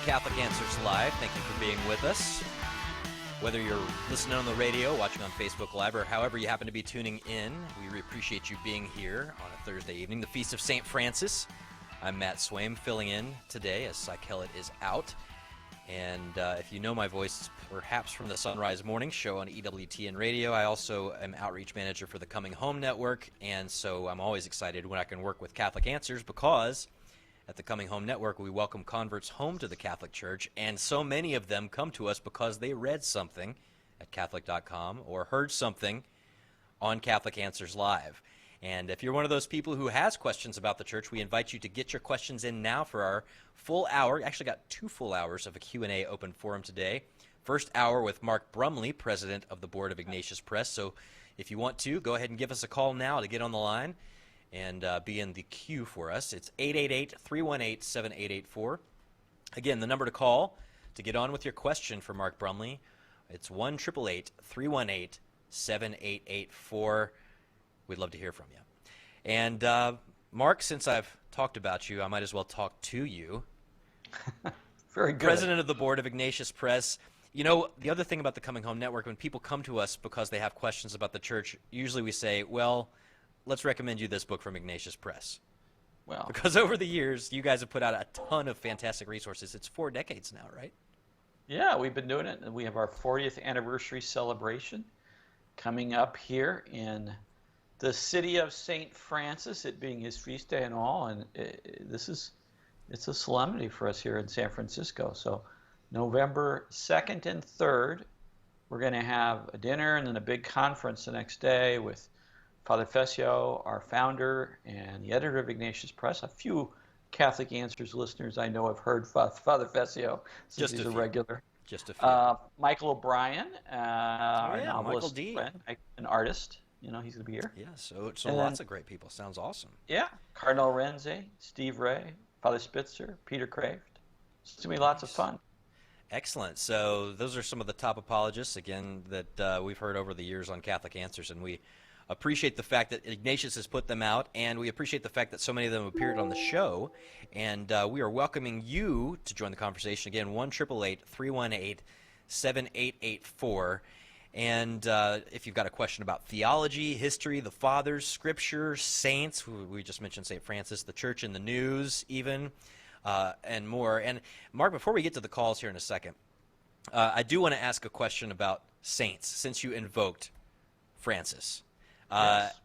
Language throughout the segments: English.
Catholic Answers Live. Thank you for being with us. Whether you're listening on the radio, watching on Facebook Live, or however you happen to be tuning in, we really appreciate you being here on a Thursday evening, the Feast of St. Francis. I'm Matt Swaim, filling in today as Cy Kellett is out. And if you know my voice, perhaps from the Sunrise Morning Show on EWTN Radio, I also am outreach manager for the Coming Home Network, and so I'm always excited when I can work with Catholic Answers because at the Coming Home Network, we welcome converts home to the Catholic Church, and so many of them come to us because they read something at Catholic.com or heard something on Catholic Answers Live. And if you're one of those people who has questions about the church, we invite you to get your questions in now for our full hour. Actually got 2 full hours of a Q&A open forum today. First hour with Mark Brumley, president of the board of Ignatius Press. So if you want to, go ahead and give us a call now to get on the line and be in the queue for us. It's 888-318-7884. Again, the number to call to get on with your question for Mark Brumley, it's 1-888-318-7884. We'd love to hear from you. And Mark, since I've talked about you, I might as well talk to you. Very good. President of the board of Ignatius Press. You know, the other thing about the Coming Home Network, when people come to us because they have questions about the church, usually we say, well, let's recommend you this book from Ignatius Press. Well, because over the years, you guys have put out a ton of fantastic resources. It's 4 decades now, right? yeah, we've been doing it, and we have our 40th anniversary celebration coming up here in the city of St. Francis, it being his feast day and all, and it's a solemnity for us here in San Francisco. So November 2nd and 3rd, we're going to have a dinner and then a big conference the next day with Father Fessio, our founder and the editor of Ignatius Press. A few Catholic Answers listeners I know have heard Father Fessio since he's a regular. Just a few. Michael O'Brien, our Michael novelist D. friend, an artist. You know, he's going to be here. Yeah, so lots of great people. Sounds awesome. Yeah, Cardinal Renzi, Steve Ray, Father Spitzer, Peter Kraft. It's going to be lots of fun. Excellent. So those are some of the top apologists, again, that we've heard over the years on Catholic Answers, and we appreciate the fact that Ignatius has put them out, and we appreciate the fact that so many of them appeared on the show, and we are welcoming you to join the conversation. Again, 1-888-318-7884. And if you've got a question about theology, history, the fathers, scripture, saints, we just mentioned St. Francis, the church in the news even, and more. And Mark, before we get to the calls here in a second, I do want to ask a question about saints, since you invoked Francis. Yes.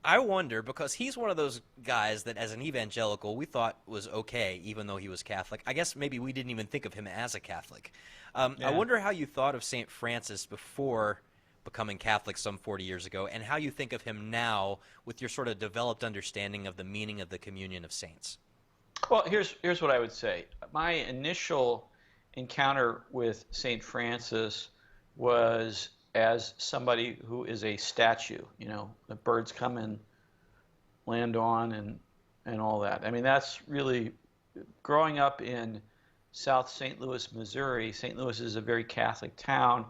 I wonder, because he's one of those guys that as an evangelical we thought was okay, even though he was Catholic. I guess maybe we didn't even think of him as a Catholic. I wonder how you thought of St. Francis before becoming Catholic some 40 years ago, and how you think of him now with your sort of developed understanding of the meaning of the communion of saints. Well, here's what I would say. My initial encounter with St. Francis was as somebody who is a statue. You know, the birds come and land on and all that. I mean, that's really, growing up in South St. Louis, Missouri. St. Louis is a very Catholic town.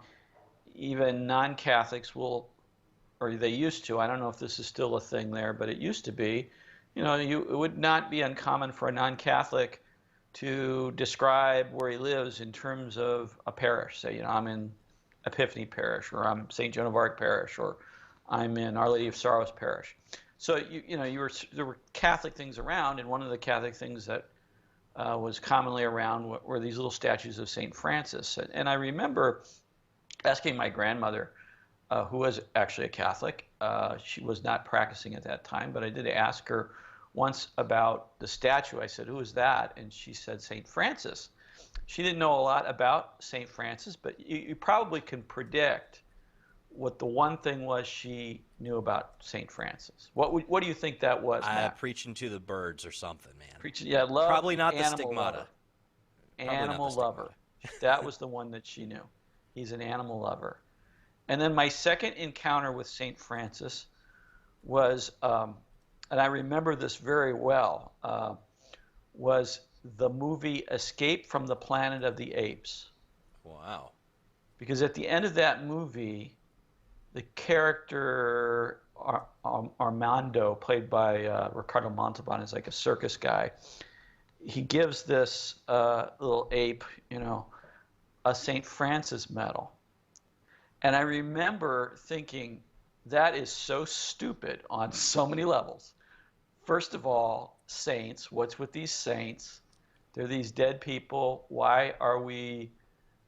Even non-Catholics will, or they used to, I don't know if this is still a thing there, but it used to be, you know, it would not be uncommon for a non-Catholic to describe where he lives in terms of a parish. Say, you know, I'm in Epiphany Parish, or I'm St. Joan of Arc Parish, or I'm in Our Lady of Sorrows Parish. So, there were Catholic things around, and one of the Catholic things that was commonly around were these little statues of St. Francis. And I remember asking my grandmother, who was actually a Catholic. She was not practicing at that time, but I did ask her once about the statue. I said, "Who is that?" And she said, "St. Francis." She didn't know a lot about St. Francis, but you probably can predict what the one thing was she knew about St. Francis. What do you think that was, Matt? Preaching to the birds or something, man. Love. Probably not the stigmata. Animal lover. That was the one that she knew. He's an animal lover. And then my second encounter with St. Francis was, and I remember this very well, was the movie Escape from the Planet of the Apes. Wow. Because at the end of that movie, the character Armando, played by Ricardo Montalban, is like a circus guy. he gives this little ape, a St. Francis medal. And I remember thinking, that is so stupid on so many levels. First of all, saints, what's with these saints? They're these dead people. Why are we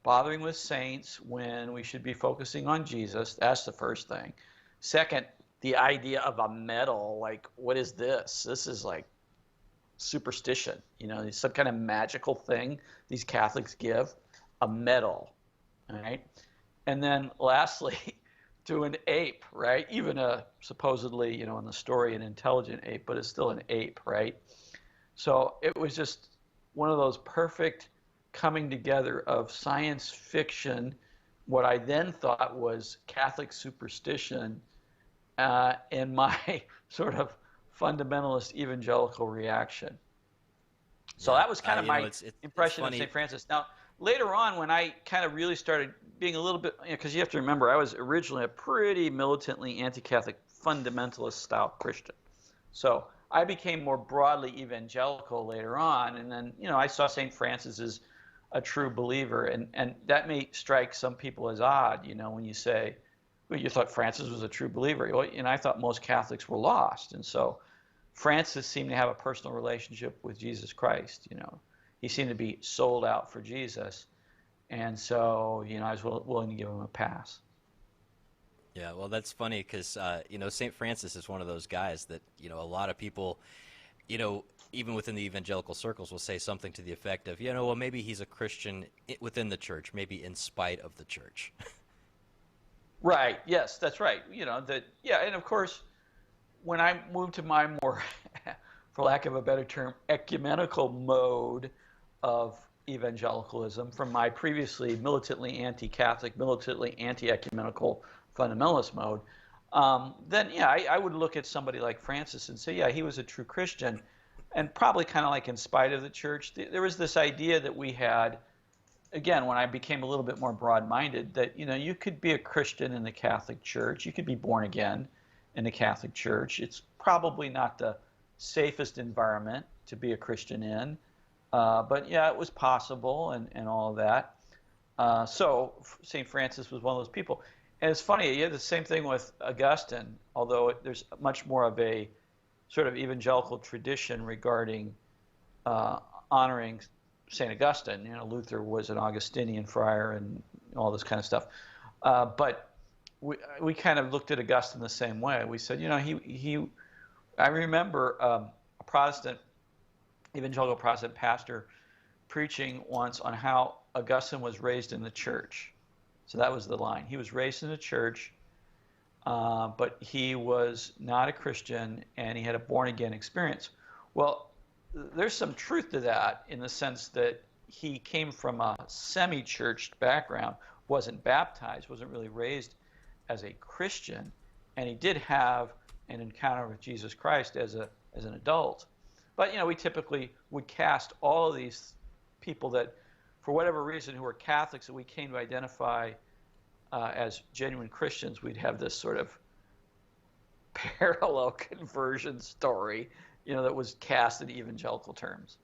bothering with saints when we should be focusing on Jesus? That's the first thing. Second, the idea of a medal, like, what is this? This is like superstition, some kind of magical thing these Catholics give, a medal, all right? And then lastly, to an ape, right? Even a supposedly, in the story, an intelligent ape, but it's still an ape, right? So it was just one of those perfect coming together of science fiction, what I then thought was Catholic superstition, and my sort of fundamentalist evangelical reaction. So that was kind of my impression of St. Francis. Now, later on, when I kind of really started being a little bit, because you have to remember, I was originally a pretty militantly anti-Catholic fundamentalist style Christian. So I became more broadly evangelical later on, and then, I saw St. Francis as a true believer, and that may strike some people as odd, when you say, well, you thought Francis was a true believer. Well, I thought most Catholics were lost, and so Francis seemed to have a personal relationship with Jesus Christ. He seemed to be sold out for Jesus, and so I was willing to give him a pass. Yeah, well, that's funny because St. Francis is one of those guys that a lot of people, even within the evangelical circles, will say something to the effect of, well, maybe he's a Christian within the church, maybe in spite of the church. Right. Yes, that's right. And of course, when I moved to my more, for lack of a better term, ecumenical mode of evangelicalism from my previously militantly anti-Catholic, militantly anti-ecumenical fundamentalist mode, then I would look at somebody like Francis and say, yeah, he was a true Christian, and probably kind of like in spite of the church. There was this idea that we had, again, when I became a little bit more broad-minded, that you could be a Christian in the Catholic Church, you could be born again in the Catholic Church. It's probably not the safest environment to be a Christian in, but yeah, it was possible and all of that. So St. Francis was one of those people. And it's funny, you had the same thing with Augustine, although there's much more of a sort of evangelical tradition regarding honoring St. Augustine. Luther was an Augustinian friar and all this kind of stuff. But we kind of looked at Augustine the same way. We said, I remember a Protestant, evangelical Protestant pastor preaching once on how Augustine was raised in the church. So that was the line. He was raised in the church, but he was not a Christian, and he had a born-again experience. Well, there's some truth to that in the sense that he came from a semi-churched background, wasn't baptized, wasn't really raised as a Christian, and he did have an encounter with Jesus Christ as an adult. But we typically would cast all of these people that, for whatever reason, who were Catholics that we came to identify as genuine Christians, we'd have this sort of parallel conversion story, that was cast in evangelical terms.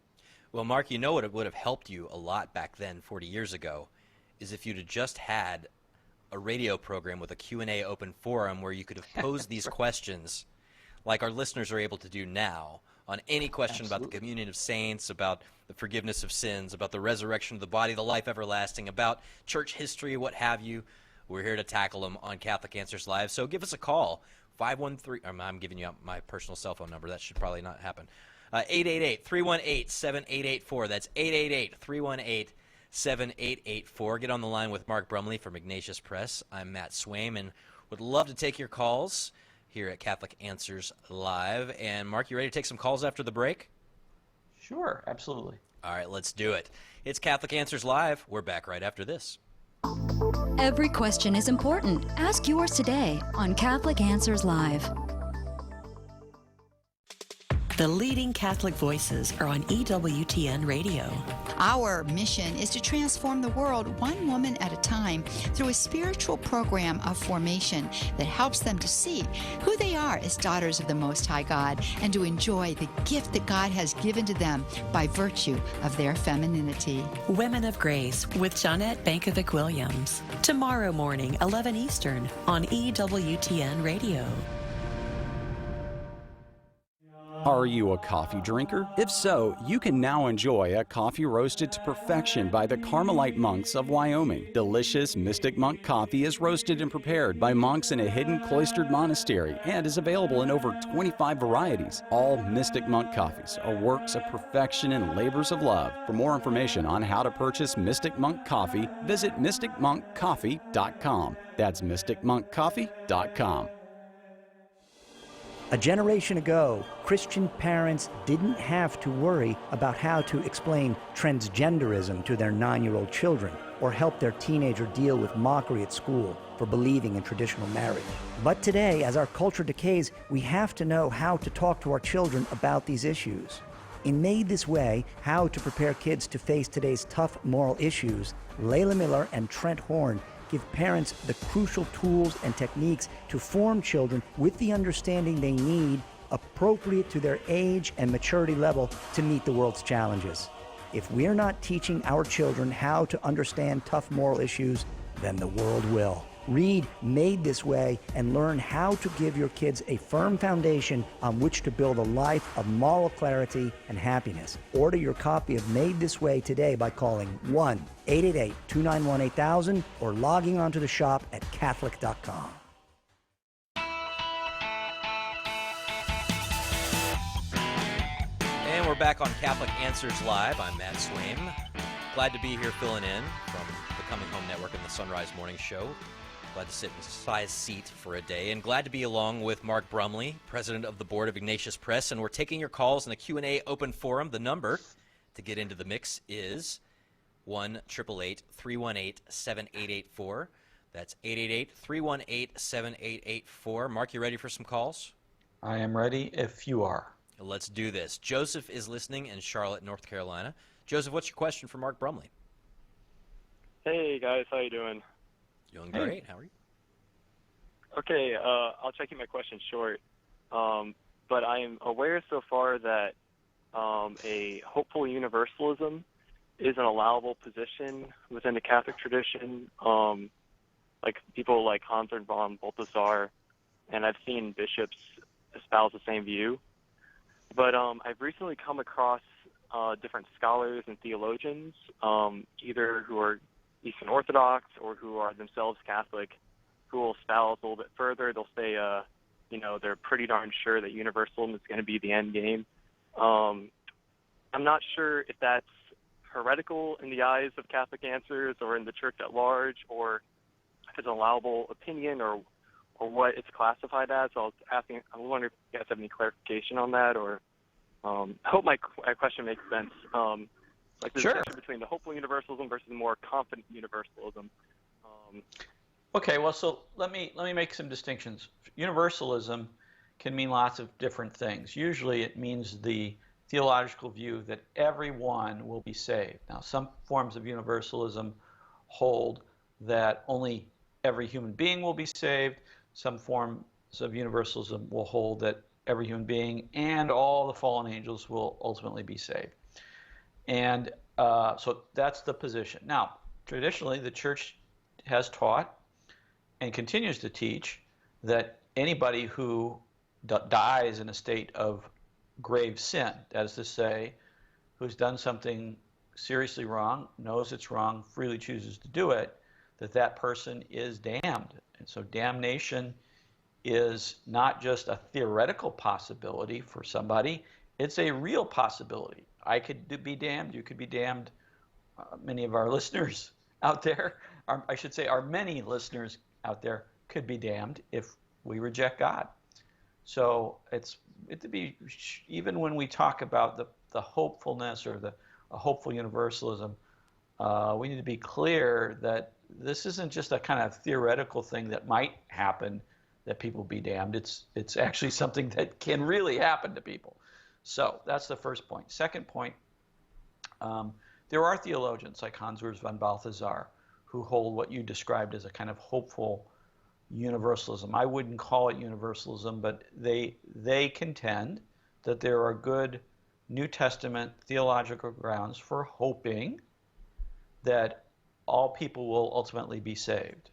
Well, Mark, what would have helped you a lot back then, 40 years ago, is if you'd have just had a radio program with a Q&A open forum where you could have posed these questions like our listeners are able to do now on any question about the communion of saints, about the forgiveness of sins, about the resurrection of the body, the life everlasting, about church history, what have you. We're here to tackle them on Catholic Answers Live. So give us a call, 513, I'm giving you my personal cell phone number. That should probably not happen. 888-318-7884. That's 888-318-7884. Get on the line with Mark Brumley from Ignatius Press. I'm Matt Swaim, and would love to take your calls here at Catholic Answers Live. And Mark, you ready to take some calls after the break? Sure, absolutely. All right, let's do it. It's Catholic Answers Live. We're back right after this. Every question is important. Ask yours today on Catholic Answers Live. The leading Catholic voices are on EWTN Radio. Our mission is to transform the world one woman at a time through a spiritual program of formation that helps them to see who they are as daughters of the Most High God and to enjoy the gift that God has given to them by virtue of their femininity. Women of Grace with Jeanette Bankovic-Williams. Tomorrow morning, 11 Eastern on EWTN Radio. Are you a coffee drinker? If so, you can now enjoy a coffee roasted to perfection by the Carmelite monks of Wyoming. Delicious Mystic Monk coffee is roasted and prepared by monks in a hidden cloistered monastery and is available in over 25 varieties. All Mystic Monk coffees are works of perfection and labors of love. For more information on how to purchase Mystic Monk coffee, visit mysticmonkcoffee.com. That's mysticmonkcoffee.com. A generation ago, Christian parents didn't have to worry about how to explain transgenderism to their 9-year-old children or help their teenager deal with mockery at school for believing in traditional marriage. But today, as our culture decays, we have to know how to talk to our children about these issues. In Made This Way, How to Prepare Kids to Face Today's Tough Moral Issues, Layla Miller and Trent Horn give parents the crucial tools and techniques to form children with the understanding they need appropriate to their age and maturity level to meet the world's challenges. If we're not teaching our children how to understand tough moral issues, then the world will. Read Made This Way and learn how to give your kids a firm foundation on which to build a life of moral clarity and happiness. Order your copy of Made This Way today by calling 1-888-291-8000 or logging onto the shop at Catholic.com. And we're back on Catholic Answers Live. I'm Matt Swaim. Glad to be here filling in from the Coming Home Network and the Sunrise Morning Show. Glad to sit in Si's seat for a day, and glad to be along with Mark Brumley, president of the board of Ignatius Press, and we're taking your calls in the Q&A open forum. The number to get into the mix is 1-888-318-7884. That's 888-318-7884. Mark, you ready for some calls? I am ready if you are. Let's do this. Joseph is listening in Charlotte, North Carolina. Joseph, what's your question for Mark Brumley? Hey, guys. How you doing? Doing great. How are you? Okay, I'll try to keep my question short. But I am aware so far that a hopeful universalism is an allowable position within the Catholic tradition. Like people like Hans von Balthasar, and I've seen bishops espouse the same view. But I've recently come across different scholars and theologians, either who are Eastern Orthodox or who are themselves Catholic, who will espouse a little bit further. They'll say, they're pretty darn sure that universalism is going to be the end game. I'm not sure if that's heretical in the eyes of Catholic Answers or in the church at large, or if it's an allowable opinion or what it's classified as. So I wonder if you guys have any clarification on that, or I hope my question makes sense. Like the distinction between the hopeful universalism versus the more confident universalism. Okay, well, so let me make some distinctions. Universalism can mean lots of different things. Usually it means the theological view that everyone will be saved. Now, some forms of universalism hold that only every human being will be saved. Some forms of universalism will hold that every human being and all the fallen angels will ultimately be saved. And so that's the position. Now, traditionally, the church has taught and continues to teach that anybody who dies in a state of grave sin, that is to say, who's done something seriously wrong, knows it's wrong, freely chooses to do it, that person is damned. And so damnation is not just a theoretical possibility for somebody, it's a real possibility. I could be damned, you could be damned. Many of our listeners out there, I should say our many listeners out there could be damned if we reject God. So even when we talk about the hopefulness or a hopeful universalism, we need to be clear that this isn't just a kind of theoretical thing that might happen, that people be damned. It's actually something that can really happen to people. So that's the first point. Second point, there are theologians like Hans Urs von Balthasar who hold what you described as a kind of hopeful universalism. I wouldn't call it universalism, but they contend that there are good New Testament theological grounds for hoping that all people will ultimately be saved.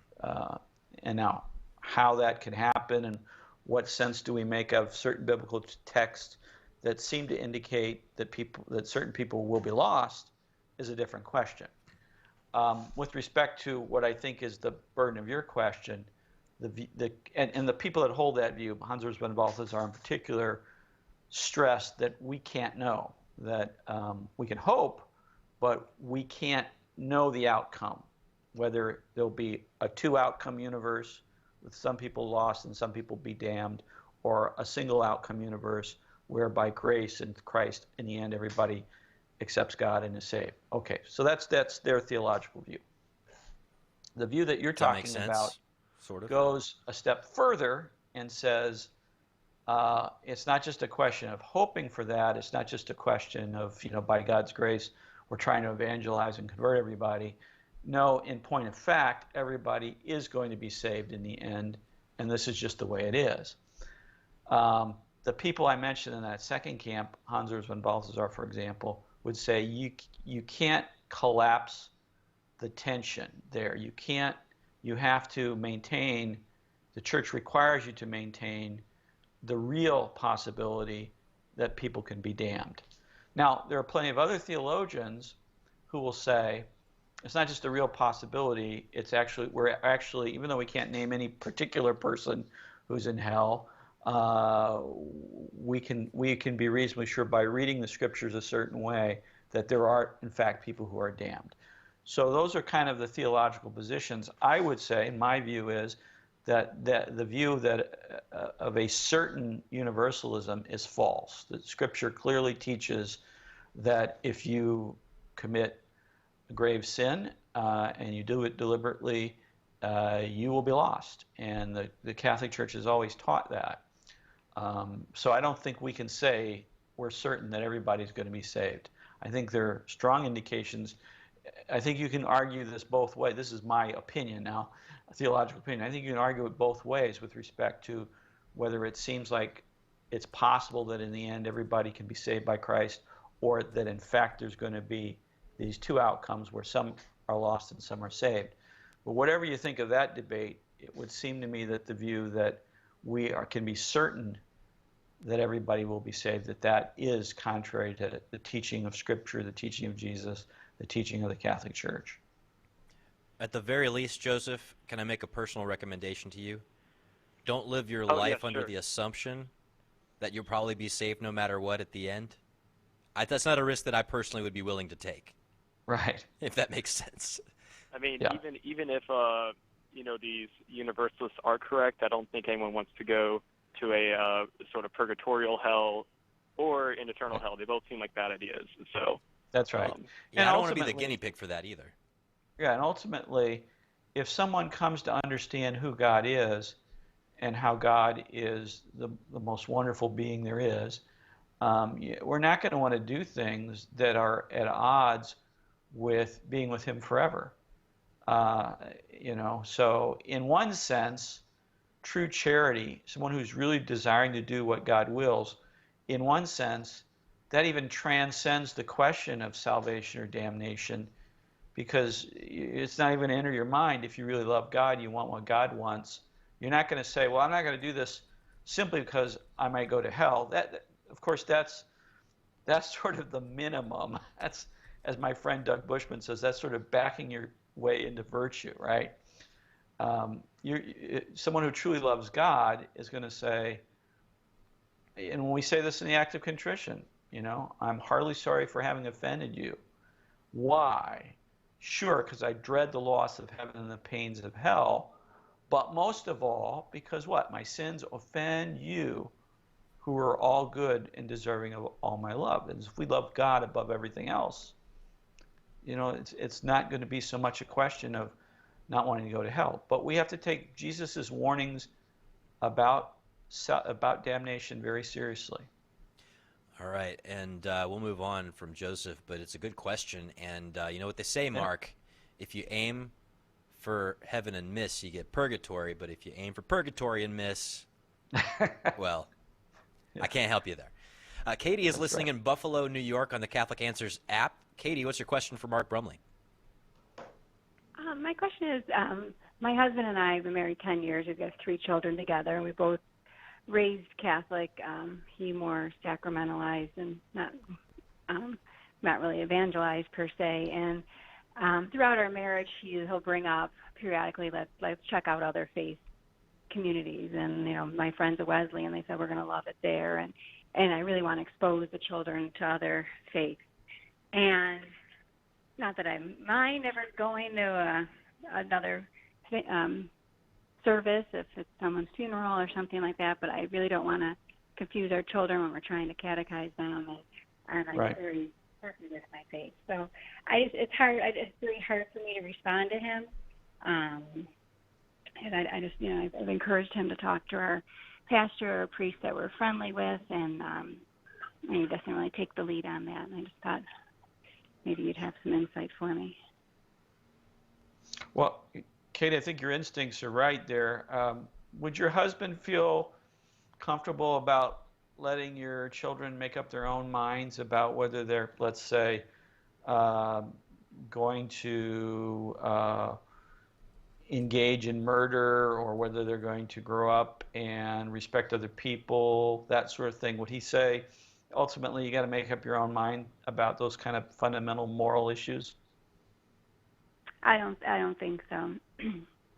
And now, how that can happen and what sense do we make of certain biblical texts that seem to indicate that certain people will be lost is a different question. With respect to what I think is the burden of your question, and the people that hold that view, Hans Urs von Balthasar in particular, stress that we can't know, that we can hope, but we can't know the outcome, whether there'll be a two-outcome universe with some people lost and some people be damned, or a single outcome universe where by grace in Christ, in the end, everybody accepts God and is saved. Okay, so that's their theological view. The view that you're talking about sort of goes a step further and says it's not just a question of hoping for that. It's not just a question of, by God's grace, we're trying to evangelize and convert everybody. No, in point of fact, everybody is going to be saved in the end, and this is just the way it is. The people I mentioned in that second camp, Hans Urs von Balthasar, for example, would say you can't collapse the tension there. You have to maintain, the church requires you to maintain the real possibility that people can be damned. Now, there are plenty of other theologians who will say, it's not just a real possibility, we're actually, even though we can't name any particular person who's in hell, we can be reasonably sure by reading the scriptures a certain way that there are, in fact, people who are damned. So those are kind of the theological positions. I would say, in my view, is that the view that of a certain universalism is false. That Scripture clearly teaches that if you commit a grave sin and you do it deliberately, you will be lost. And the Catholic Church has always taught that. So I don't think we can say we're certain that everybody's going to be saved. I think there are strong indications. I think you can argue this both ways. This is my opinion now, a theological opinion. I think you can argue it both ways with respect to whether it seems like it's possible that in the end everybody can be saved by Christ, or that in fact there's going to be these two outcomes where some are lost and some are saved. But whatever you think of that debate, it would seem to me that the view that can be certain that everybody will be saved, that is contrary to the teaching of Scripture, the teaching of Jesus, the teaching of the Catholic Church. At the very least, Joseph, can I make a personal recommendation to you? Don't live your life under the assumption that you'll probably be saved no matter what at the end. That's not a risk that I personally would be willing to take. Right. If that makes sense. I mean, even if these universalists are correct, I don't think anyone wants to go to a sort of purgatorial hell or an eternal hell. They both seem like bad ideas. So that's right. I don't want to be the guinea pig for that either. Yeah, and ultimately, if someone comes to understand who God is and how God is the most wonderful being there is, we're not going to want to do things that are at odds with being with Him forever. So in one sense, true charity, someone who's really desiring to do what God wills, in one sense, that even transcends the question of salvation or damnation, because it's not even enter your mind. If you really love God, you want what God wants. You're not going to say, well, I'm not going to do this simply because I might go to hell. Of course, that's sort of the minimum. That's, as my friend Doug Bushman says, that's sort of backing your way into virtue, right? Someone who truly loves God is going to say, and when we say this in the act of contrition, I'm heartily sorry for having offended you. Why? Sure, because I dread the loss of heaven and the pains of hell, but most of all, because what? My sins offend you, who are all good and deserving of all my love. And if we love God above everything else, it's not going to be so much a question of not wanting to go to hell. But we have to take Jesus' warnings about damnation very seriously. All right, and we'll move on from Joseph, but it's a good question. And you know what they say, Mark? If you aim for heaven and miss, you get purgatory. But if you aim for purgatory and miss, well, I can't help you there. Katie is listening in Buffalo, New York on the Catholic Answers app. Katie, what's your question for Mark Brumley? My question is, my husband and I have been married 10 years. We've got 3 children together, and we both raised Catholic. He more sacramentalized and not really evangelized per se. And throughout our marriage, he'll bring up periodically, let's check out other faith communities. And my friends at Wesley, and they said we're going to love it there. And I really want to expose the children to other faiths. And not that I mind ever going to another service if it's someone's funeral or something like that, but I really don't want to confuse our children when we're trying to catechize them, and I'm very certain with my faith. So it's hard. It's really hard for me to respond to him, and I just I've encouraged him to talk to our pastor or priest that we're friendly with, and he doesn't really take the lead on that. And I just thought maybe you'd have some insight for me. Well, Kate, I think your instincts are right there. Would your husband feel comfortable about letting your children make up their own minds about whether they're, let's say, going to engage in murder, or whether they're going to grow up and respect other people, that sort of thing? Would he say, ultimately, you got to make up your own mind about those kind of fundamental moral issues? I don't think so.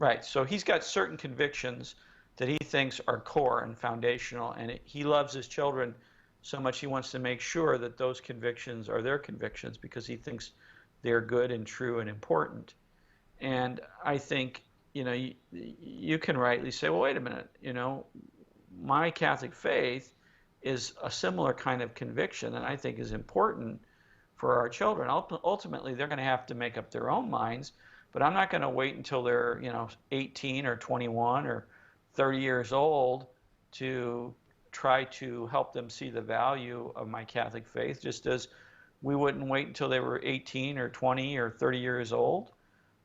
Right. So he's got certain convictions that he thinks are core and foundational, and he loves his children so much he wants to make sure that those convictions are their convictions because he thinks they're good and true and important. And I think, you can rightly say, well, wait a minute, my Catholic faith is a similar kind of conviction that I think is important for our children. Ultimately, they're going to have to make up their own minds, but I'm not going to wait until they're 18 or 21 or 30 years old to try to help them see the value of my Catholic faith, just as we wouldn't wait until they were 18 or 20 or 30 years old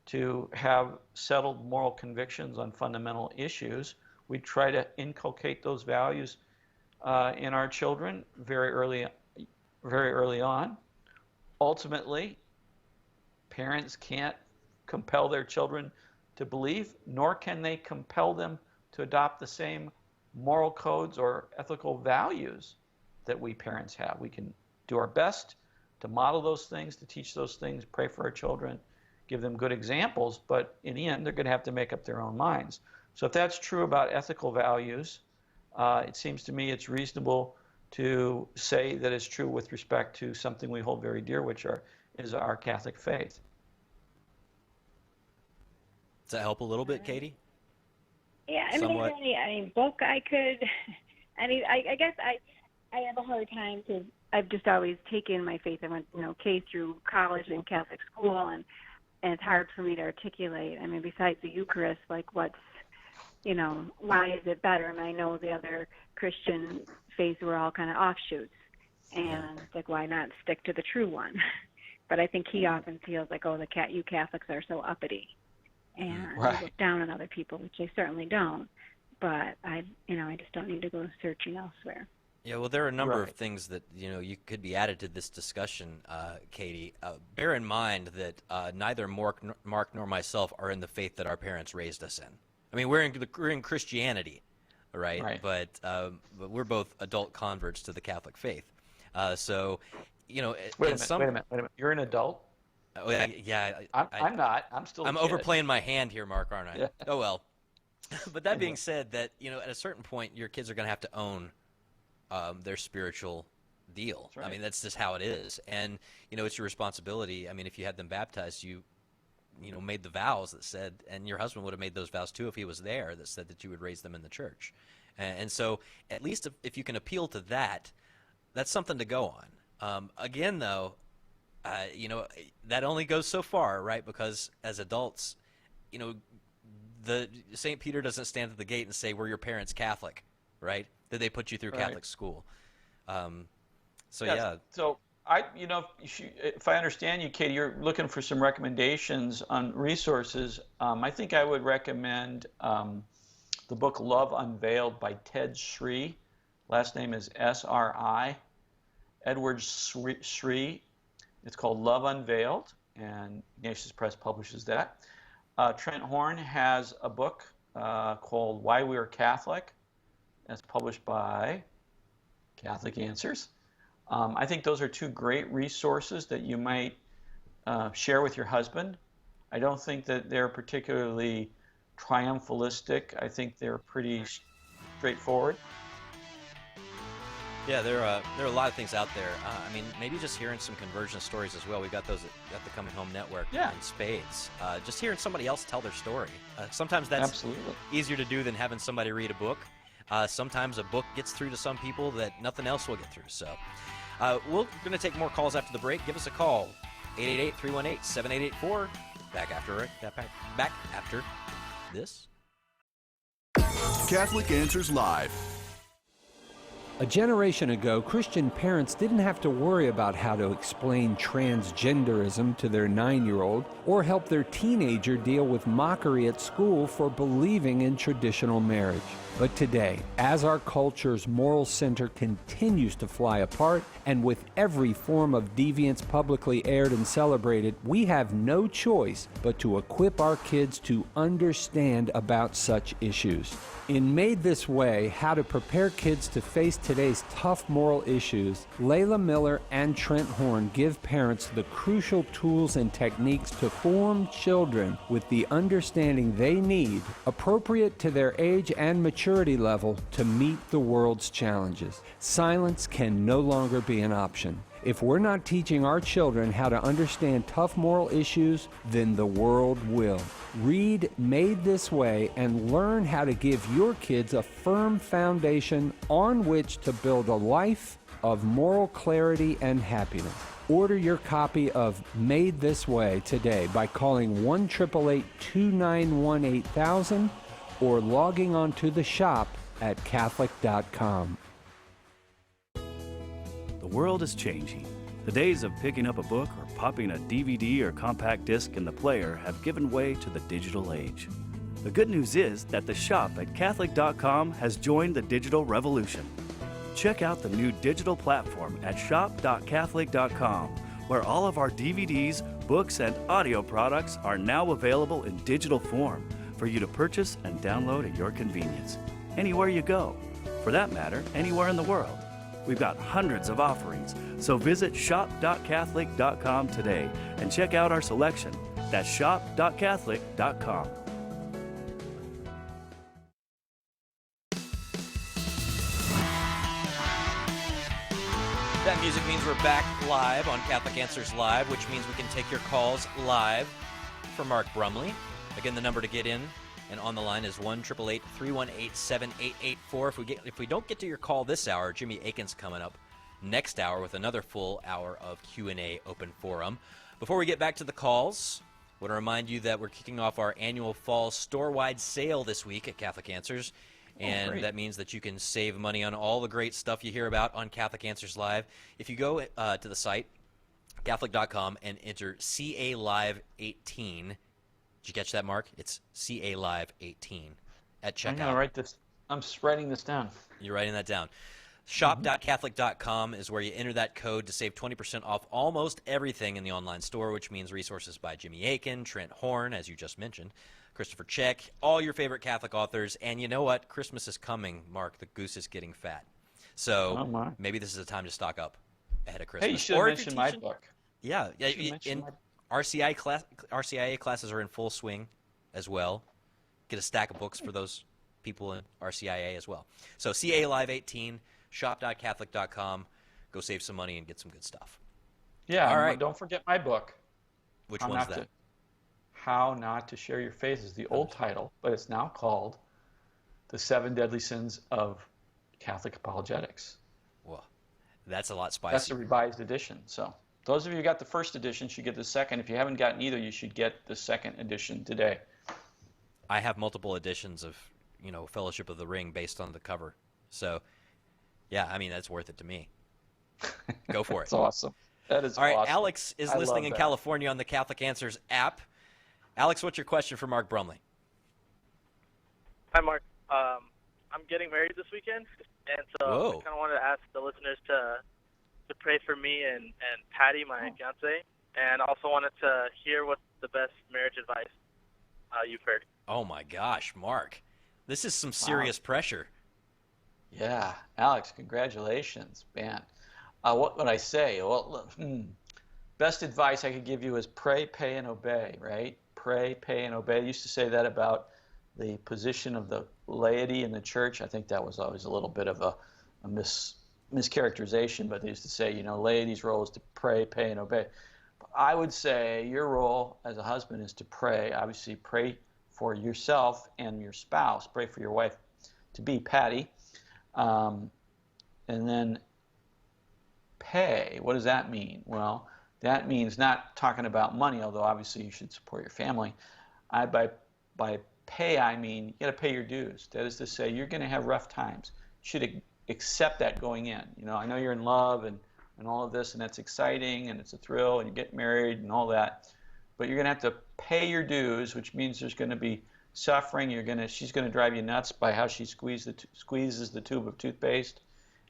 to have settled moral convictions on fundamental issues. We try to inculcate those values in our children very early on. Ultimately, parents can't compel their children to believe, nor can they compel them to adopt the same moral codes or ethical values that we parents have. We can do our best to model those things, to teach those things, pray for our children, give them good examples, but in the end, they're going to have to make up their own minds. So if that's true about ethical values, it seems to me it's reasonable to say that it's true with respect to something we hold very dear, which is our Catholic faith. Does that help a little bit, Katie? Yeah, I mean, any book I could. I guess I have a hard time because I've just always taken my faith. I went, K through college and Catholic school, and it's hard for me to articulate. I mean, besides the Eucharist, like what's, why is it better? And I know the other Christian faiths were all kind of offshoots, and like, why not stick to the true one? But I think he often feels like, oh, you Catholics are so uppity, and look down on other people, which they certainly don't. But I just don't need to go searching elsewhere. Yeah, well, there are a number of things that you could be added to this discussion, Katie. Bear in mind that neither Mark nor myself are in the faith that our parents raised us in. I mean, we're in Christianity, right? But we're both adult converts to the Catholic faith. So, wait a minute. You're an adult? Oh, yeah. I'm not. I'm still. I'm overplaying my hand here, Mark, aren't I? Yeah. Oh well. But that being said, that at a certain point, your kids are going to have to own their spiritual deal. Right. I mean, that's just how it is, and it's your responsibility. I mean, if you had them baptized, you made the vows that said, and your husband would have made those vows too if he was there, that said that you would raise them in the church. And so, at least if you can appeal to that, that's something to go on. Again, though, that only goes so far, right? Because as adults, the St. Peter doesn't stand at the gate and say, "Were your parents Catholic?" Right? Did they put you through Catholic school? So Yes. yeah. So if I understand you, Katie, you're looking for some recommendations on resources. I think I would recommend the book Love Unveiled by Ted Sri. Last name is S-R-I. Edward Sri. It's called Love Unveiled, and Ignatius Press publishes that. Trent Horn has a book called Why We Are Catholic. That's published by Catholic Answers. I think those are two great resources that you might share with your husband. I don't think that they're particularly triumphalistic. I think they're pretty straightforward. Yeah, there are a lot of things out there. I mean, maybe just hearing some conversion stories as well. We've got those at the Coming Home Network in spades. Just hearing somebody else tell their story. Sometimes that's Absolutely easier to do than having somebody read a book. Sometimes a book gets through to some people that nothing else will get through. So we're going to take more calls after the break. Give us a call, 888-318-7884. Back after this. Catholic Answers Live. A generation ago, Christian parents didn't have to worry about how to explain transgenderism to their 9-year-old or help their teenager deal with mockery at school for believing in traditional marriage. But today, as our culture's moral center continues to fly apart, and with every form of deviance publicly aired and celebrated, we have no choice but to equip our kids to understand about such issues. In Made This Way, How to Prepare Kids to Face Today's Tough Moral Issues, Layla Miller and Trent Horn give parents the crucial tools and techniques to form children with the understanding they need, appropriate to their age and maturity level, to meet the world's challenges. Silence can no longer be an option. If we're not teaching our children how to understand tough moral issues, then the world will. Read Made This Way and learn how to give your kids a firm foundation on which to build a life of moral clarity and happiness. Order your copy of Made This Way today by calling 1-888-291-8000 or logging on to the shop at Catholic.com. The world is changing. The days of picking up a book or popping a DVD or compact disc in the player have given way to the digital age. The good news is that the shop at Catholic.com has joined the digital revolution. Check out the new digital platform at shop.catholic.com, where all of our DVDs, books, and audio products are now available in digital form for you to purchase and download at your convenience, anywhere you go. For that matter, anywhere in the world. We've got hundreds of offerings, so visit shop.catholic.com today and check out our selection. That's shop.catholic.com. That music means we're back live on Catholic Answers Live, which means we can take your calls live for Mark Brumley. Again, the number to get in and on the line is 1-888-318-7884. If we don't get to your call this hour, Jimmy Akin's coming up next hour with another full hour of Q&A open forum. Before we get back to the calls, I want to remind you that we're kicking off our annual fall store-wide sale this week at Catholic Answers. And that means that you can save money on all the great stuff you hear about on Catholic Answers Live. If you go to the site, Catholic.com, and enter CA Live 18. Did you catch that, Mark? It's CA Live 18 at checkout. I'm going to write this. I'm writing this down. You're writing that down. Shop.Catholic.com is where you enter that code to save 20% off almost everything in the online store, which means resources by Jimmy Akin, Trent Horn, as you just mentioned, Christopher Check, all your favorite Catholic authors. And you know what? Christmas is coming, Mark. The goose is getting fat. So maybe this is a time to stock up ahead of Christmas. Hey, you should have mentioned my book. Yeah. RCIA classes are in full swing as well. Get a stack of books for those people in RCIA as well. So CA Live 18, shop.catholic.com. Go save some money and get some good stuff. Yeah. All right. Don't forget my book. Which one's that? How Not to Share Your Faith is the old title, but it's now called The 7 Deadly Sins of Catholic Apologetics. Well, that's a lot spicier. That's a revised edition. So those of you who got the first edition should get the second. If you haven't gotten either, you should get the second edition today. I have multiple editions of, Fellowship of the Ring based on the cover. So, yeah, I mean, that's worth it to me. Go for it. That's awesome. That is All right, awesome. Alex is I listening love in that. California on the Catholic Answers app. Alex, what's your question for Mark Brumley? Hi, Mark. I'm getting married this weekend, and so Whoa. I kind of wanted to ask the listeners to pray for me and Patty, my fiance, and also wanted to hear what's the best marriage advice you've heard. Oh, my gosh, Mark. This is some serious pressure. Yeah, Alex, congratulations, man. What would I say? Well, best advice I could give you is pray, pay, and obey, right? Pray, pay, and obey. I used to say that about the position of the laity in the church. I think that was always a little bit of a mischaracterization, but they used to say, laity's role is to pray, pay, and obey. I would say your role as a husband is to pray. Obviously, pray for yourself and your spouse. Pray for your wife to be, Patty. And then pay. What does that mean? Well, that means not talking about money, although obviously you should support your family. By pay, I mean you got to pay your dues. That is to say, you're going to have rough times. You should accept that going in. I know you're in love and all of this, and that's exciting, and it's a thrill, and you get married and all that. But you're going to have to pay your dues, which means there's going to be suffering. She's going to drive you nuts by how she squeezes the tube of toothpaste,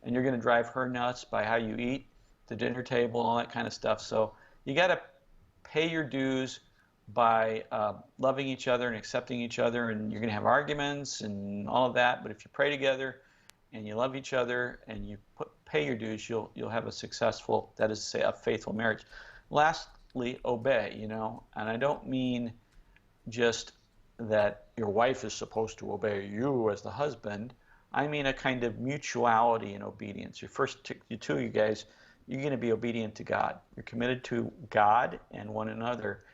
and you're going to drive her nuts by how you eat the dinner table and all that kind of stuff. So you got to pay your dues by loving each other and accepting each other, and you're going to have arguments and all of that. But if you pray together and you love each other and you pay your dues, you'll have a successful, that is to say, a faithful marriage. Lastly, obey. And I don't mean just that your wife is supposed to obey you as the husband. I mean a kind of mutuality in obedience. You two of you guys, you're going to be obedient to God. You're committed to God and one another.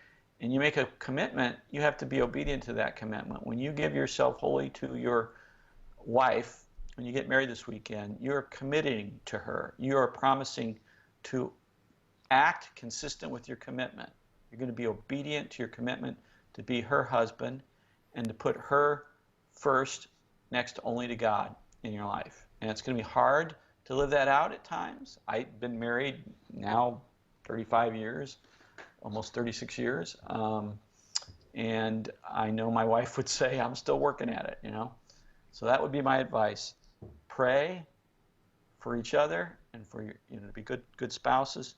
And you make a commitment, you have to be obedient to that commitment. When you give yourself wholly to your wife, when you get married this weekend, you're committing to her. You are promising to act consistent with your commitment. You're going to be obedient to your commitment to be her husband and to put her first next only to God in your life. And it's going to be hard to live that out at times. I've been married now 35 years, almost 36 years. And I know my wife would say, I'm still working at it, So that would be my advice. Pray for each other and for your, to be good spouses.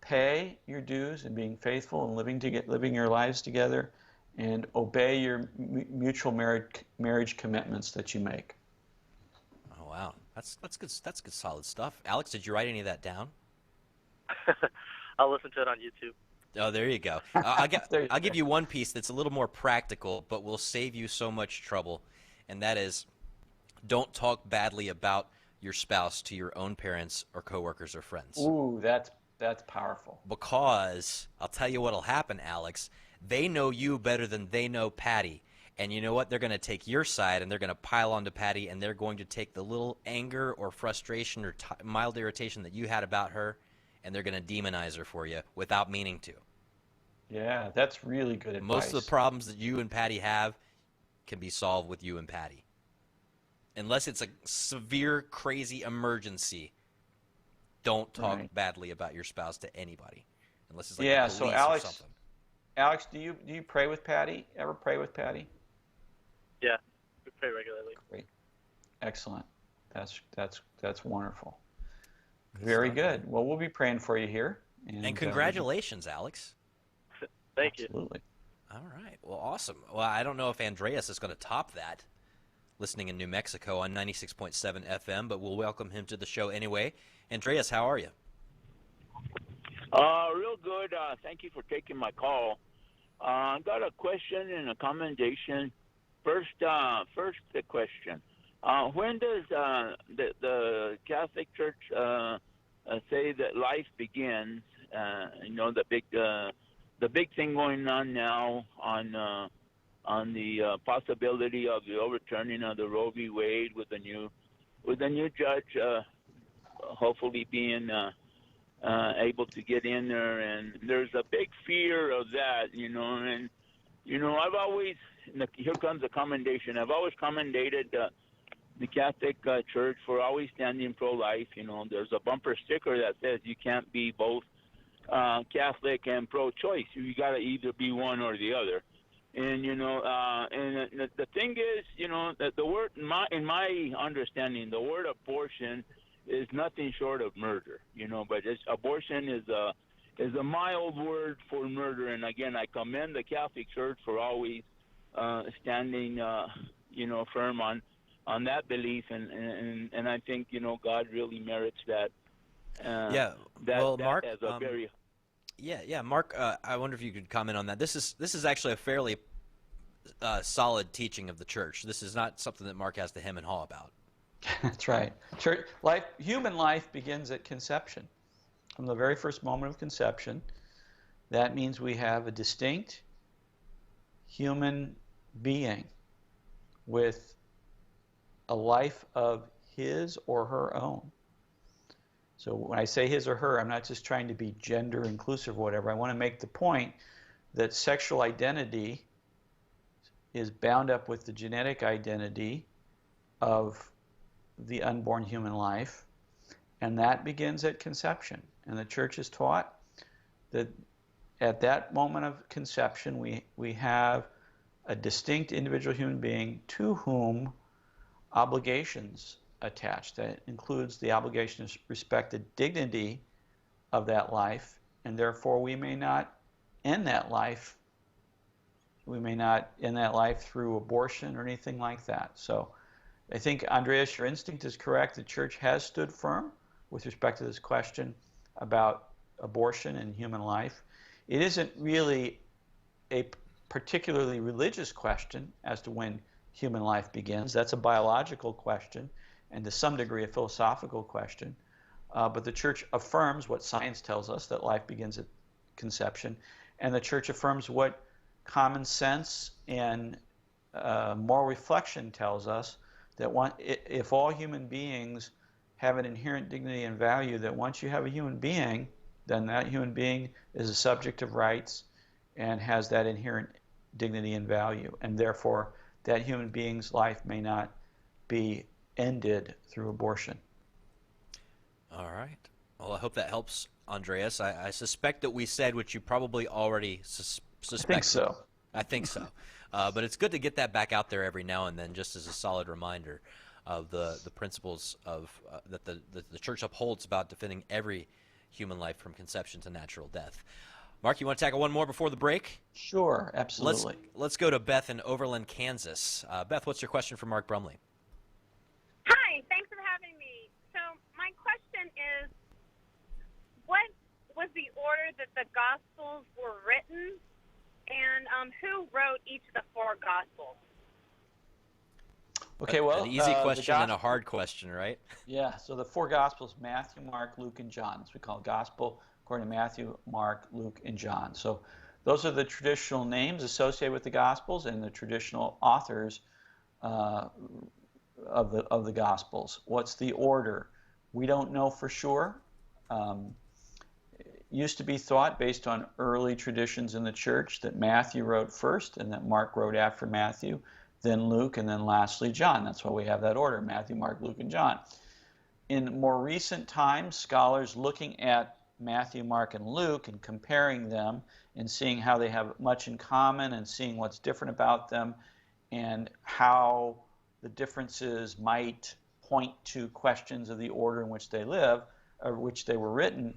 Pay your dues and being faithful and living your lives together, and obey your mutual marriage commitments that you make. Oh, wow. That's good. That's good, solid stuff. Alex, did you write any of that down? I'll listen to it on YouTube. Oh, there you go. I'll give you one piece that's a little more practical, but will save you so much trouble, and that is, don't talk badly about your spouse to your own parents or coworkers or friends. Ooh, that's powerful. Because I'll tell you what'll happen, Alex. They know you better than they know Patty. And you know what? They're going to take your side, and they're going to pile onto Patty, and they're going to take the little anger or frustration or mild irritation that you had about her, and they're going to demonize her for you without meaning to. Yeah, that's really good advice. Most of the problems that you and Patty have can be solved with you and Patty. Unless it's a severe, crazy emergency, don't talk badly about your spouse to anybody. Unless it's like the police or something. Alex, do you pray with Patty? Ever pray with Patty? Yeah, we pray regularly. Great. Excellent. That's wonderful. Very good. Well, we'll be praying for you here. And congratulations, Alex. Thank you. Absolutely. All right. Well, awesome. Well, I don't know if Andreas is going to top that, listening in New Mexico on 96.7 FM, but we'll welcome him to the show anyway. Andreas, how are you? Real good. Thank you for taking my call. I got a question and a commendation. First, the question. When does the Catholic Church say that life begins? The big thing going on now on the possibility of the overturning of the Roe v. Wade with the new judge hopefully being able to get in there, and there's a big fear of that, and I've always, here comes a commendation. I've always commended the Catholic Church for always standing pro-life. You know, there's a bumper sticker that says you can't be both Catholic and pro-choice. You got to either be one or the other. And you know, and the thing is, you know, that the word, in my understanding, the word abortion is nothing short of murder. You know, but abortion is a mild word for murder. And again, I commend the Catholic Church for always standing, you know, firm on that belief, and I think, you know, God really merits that. Mark, as a very Mark, I wonder if you could comment on that. This is actually a fairly solid teaching of the church. This is not something that Mark has to hem and haw about. That's right. Human life begins at conception. From the very first moment of conception, that means we have a distinct human being with a life of his or her own. So when I say his or her, I'm not just trying to be gender inclusive or whatever. I want to make the point that sexual identity is bound up with the genetic identity of the unborn human life, and that begins at conception. And the church has taught that at that moment of conception, we have a distinct individual human being to whom obligations attached. That includes the obligation to respect the dignity of that life, and therefore we may not end that life. We may not end that life through abortion or anything like that. So I think, Andreas, your instinct is correct. The church has stood firm with respect to this question about abortion and human life. It isn't really a particularly religious question as to when human life begins. That's a biological question and to some degree a philosophical question. But the church affirms what science tells us, that life begins at conception. And the church affirms what common sense and moral reflection tells us, that if all human beings have an inherent dignity and value, that once you have a human being, then that human being is a subject of rights and has that inherent dignity and value. And therefore, that human being's life may not be ended through abortion. All right. Well, I hope that helps, Andreas. I suspect that we said what you probably already suspect. I think so. I think so. But it's good to get that back out there every now and then, just as a solid reminder of the principles of that the church upholds about defending every human life from conception to natural death. Mark, you want to tackle one more before the break? Sure, absolutely. Let's go to Beth in Overland, Kansas. Beth, what's your question for Mark Brumley? Hi, thanks for having me. So my question is, what was the order that the Gospels were written, and who wrote each of the four Gospels? Okay, well, an easy question and a hard question, right? Yeah, so the four Gospels, Matthew, Mark, Luke, and John. That's what we call Gospel according to Matthew, Mark, Luke, and John. So those are the traditional names associated with the Gospels and the traditional authors of the Gospels. What's the order? We don't know for sure. It used to be thought, based on early traditions in the church, that Matthew wrote first and that Mark wrote after Matthew, then Luke, and then lastly John. That's why we have that order, Matthew, Mark, Luke, and John. In more recent times, scholars looking at Matthew, Mark, and Luke and comparing them and seeing how they have much in common and seeing what's different about them and how the differences might point to questions of the order in which they live, or which they were written,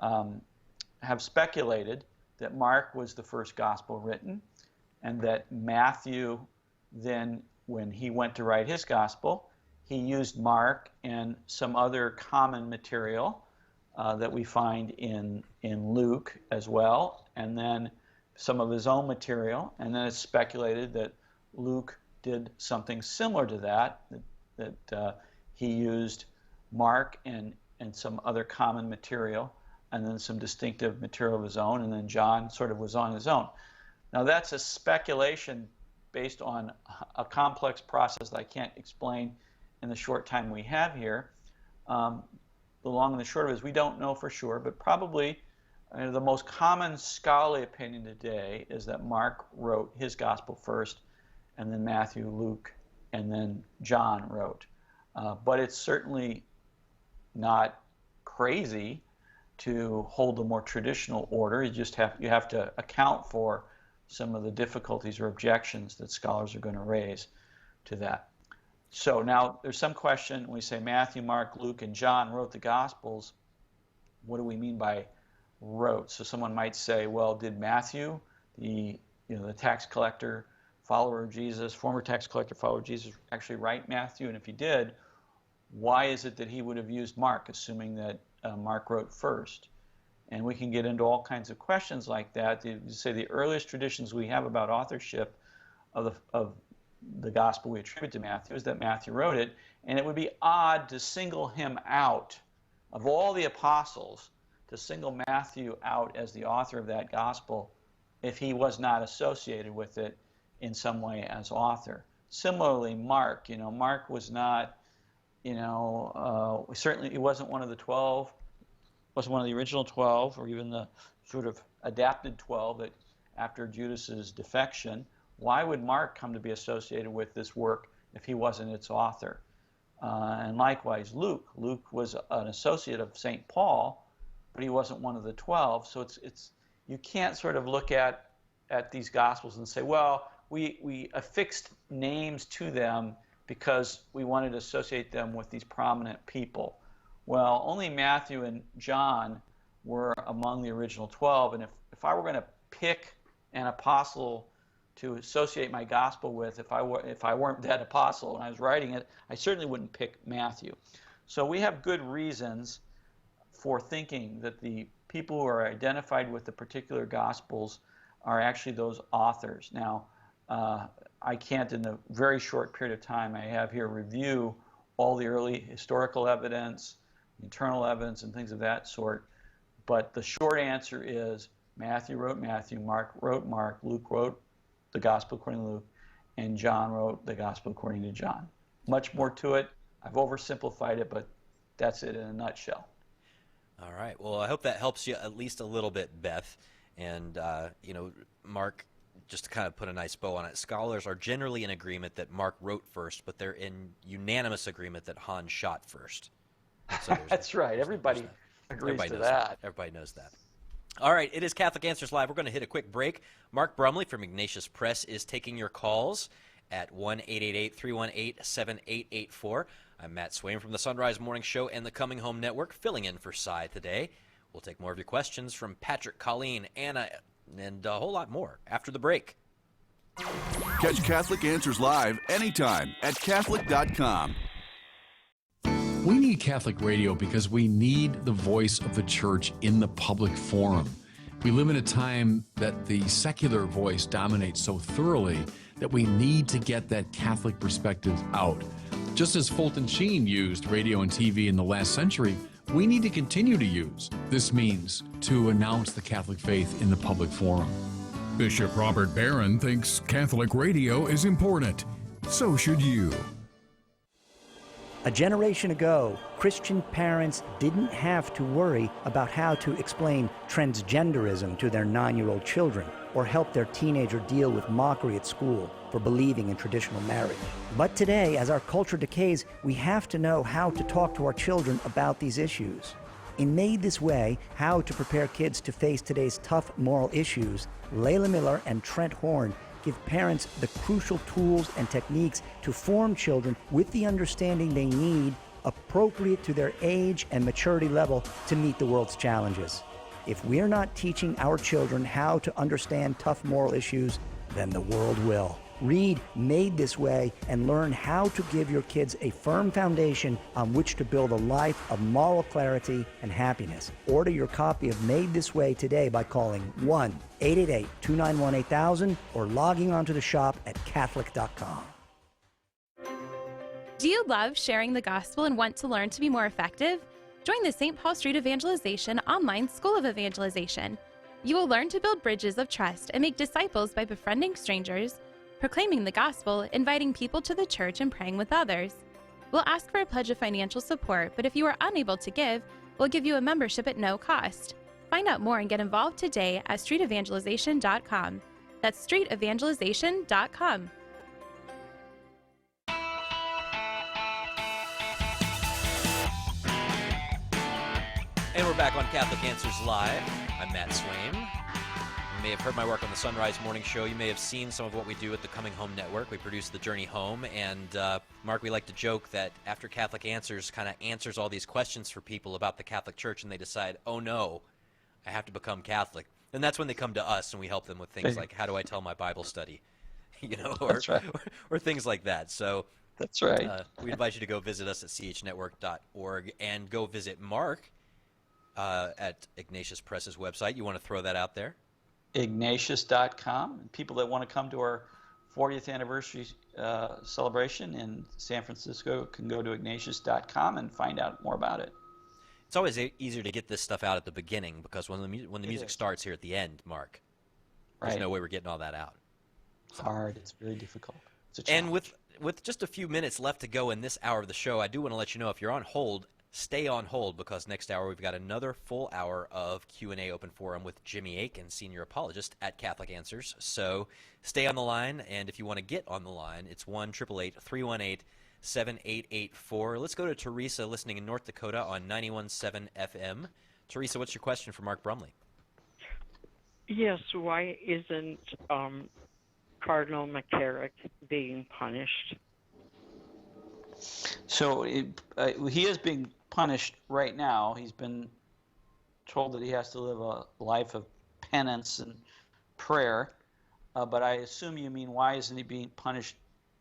have speculated that Mark was the first gospel written, and that Matthew then, when he went to write his gospel, he used Mark and some other common material that we find in Luke as well, and then some of his own material, and then it's speculated that Luke did something similar to that he used Mark and some other common material, and then some distinctive material of his own, and then John sort of was on his own. Now that's a speculation based on a complex process that I can't explain in the short time we have here. The long and the short of it is we don't know for sure, but probably the most common scholarly opinion today is that Mark wrote his gospel first, and then Matthew, Luke, and then John wrote. But it's certainly not crazy to hold the more traditional order. You have to account for some of the difficulties or objections that scholars are going to raise to that. So now there's some question when we say Matthew, Mark, Luke, and John wrote the Gospels. What do we mean by wrote? So someone might say, well, did Matthew, the tax collector, follower of Jesus, former tax collector, follower of Jesus, actually write Matthew? And if he did, why is it that he would have used Mark, assuming that Mark wrote first? And we can get into all kinds of questions like that. You say the earliest traditions we have about authorship of the gospel we attribute to Matthew is that Matthew wrote it, and it would be odd to single him out of all the apostles, to single Matthew out as the author of that gospel if he was not associated with it in some way as author. Similarly, Mark, Mark was not, certainly he wasn't one of the 12, wasn't one of the original 12, or even the sort of adapted 12 that after Judas's defection. Why would Mark come to be associated with this work if he wasn't its author? And likewise, Luke. Luke was an associate of St. Paul, but he wasn't one of the 12. So it's you can't sort of look at these Gospels and say, well, we affixed names to them because we wanted to associate them with these prominent people. Well, only Matthew and John were among the original 12, and if I were going to pick an apostle to associate my gospel with, if I weren't that apostle and I was writing it, I certainly wouldn't pick Matthew. So we have good reasons for thinking that the people who are identified with the particular gospels are actually those authors. Now, I can't, in the very short period of time I have here, review all the early historical evidence, internal evidence, and things of that sort. But the short answer is Matthew wrote Matthew, Mark wrote Mark, Luke wrote the Gospel according to Luke, and John wrote the Gospel according to John. Much more to it. I've oversimplified it, but that's it in a nutshell. All right. Well, I hope that helps you at least a little bit, Beth. And, Mark, just to kind of put a nice bow on it, scholars are generally in agreement that Mark wrote first, but they're in unanimous agreement that Han shot first. So that's right. Everybody agrees to that. Everybody knows that. All right, it is Catholic Answers Live. We're going to hit a quick break. Mark Brumley from Ignatius Press is taking your calls at 1-888-318-7884. I'm Matt Swain from the Sunrise Morning Show and the Coming Home Network, filling in for Cy today. We'll take more of your questions from Patrick, Colleen, Anna, and a whole lot more after the break. Catch Catholic Answers Live anytime at Catholic.com. We need Catholic radio because we need the voice of the church in the public forum. We live in a time that the secular voice dominates so thoroughly that we need to get that Catholic perspective out. Just as Fulton Sheen used radio and TV in the last century, we need to continue to use this means to announce the Catholic faith in the public forum. Bishop Robert Barron thinks Catholic radio is important. So should you. A generation ago, Christian parents didn't have to worry about how to explain transgenderism to their 9-year-old children or help their teenager deal with mockery at school for believing in traditional marriage. But today, as our culture decays, we have to know how to talk to our children about these issues. In Made This Way, How to Prepare Kids to Face Today's Tough Moral Issues, Layla Miller and Trent Horn give parents the crucial tools and techniques to form children with the understanding they need, appropriate to their age and maturity level to meet the world's challenges. If we're not teaching our children how to understand tough moral issues, then the world will. Read Made This Way and learn how to give your kids a firm foundation on which to build a life of moral clarity and happiness. Order your copy of Made This Way today by calling 1-888-291-8000 or logging onto the shop at Catholic.com. Do you love sharing the gospel and want to learn to be more effective? Join the St. Paul Street Evangelization Online School of Evangelization. You will learn to build bridges of trust and make disciples by befriending strangers, proclaiming the gospel, inviting people to the church, and praying with others. We'll ask for a pledge of financial support, but if you are unable to give, we'll give you a membership at no cost. Find out more and get involved today at streetevangelization.com. That's streetevangelization.com. And we're back on Catholic Answers Live. I'm Matt Swaim. You may have heard my work on the Sunrise Morning Show. You may have seen some of what we do at the Coming Home Network. We produce The Journey Home. And, Mark, we like to joke that after Catholic Answers kind of answers all these questions for people about the Catholic Church, and they decide, oh, no, I have to become Catholic. And that's when they come to us, and we help them with things like, how do I tell my Bible study? Or things like that. So that's right. We invite you to go visit us at chnetwork.org and go visit Mark at Ignatius Press's website. You want to throw that out there? Ignatius.com. People that want to come to our 40th anniversary celebration in San Francisco can go to Ignatius.com and find out more about it. It's always easier to get this stuff out at the beginning because when the music starts here at the end, Mark, there's no way we're getting all that out. It's hard. It's very difficult. It's a challenge. And with just a few minutes left to go in this hour of the show, I do want to let you know if you're on hold, stay on hold because next hour we've got another full hour of Q&A open forum with Jimmy Aiken, senior apologist at Catholic Answers. So stay on the line, and if you want to get on the line, it's 1-888-318-7884. Let's go to Teresa listening in North Dakota on 91.7 FM. Teresa, what's your question for Mark Brumley? Yes, why isn't Cardinal McCarrick being punished? So he is being punished right now. He's been told that he has to live a life of penance and prayer. But I assume you mean why isn't he being punished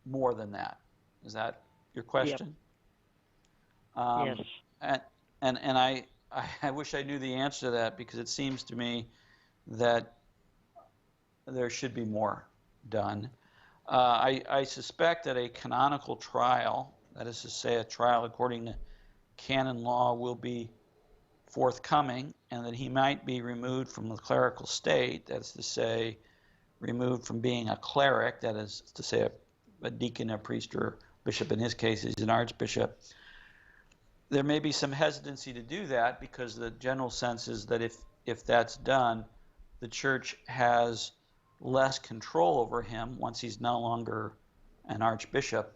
more than that? Is that your question? Yep. Yes. And I wish I knew the answer to that because it seems to me that there should be more done. I suspect that a canonical trial, that is to say a trial according to canon law, will be forthcoming and that he might be removed from the clerical state, that is to say removed from being a cleric, that is to say a deacon, a priest, or bishop. In his case, he's an archbishop. There may be some hesitancy to do that because the general sense is that if that's done, the church has less control over him once he's no longer an archbishop.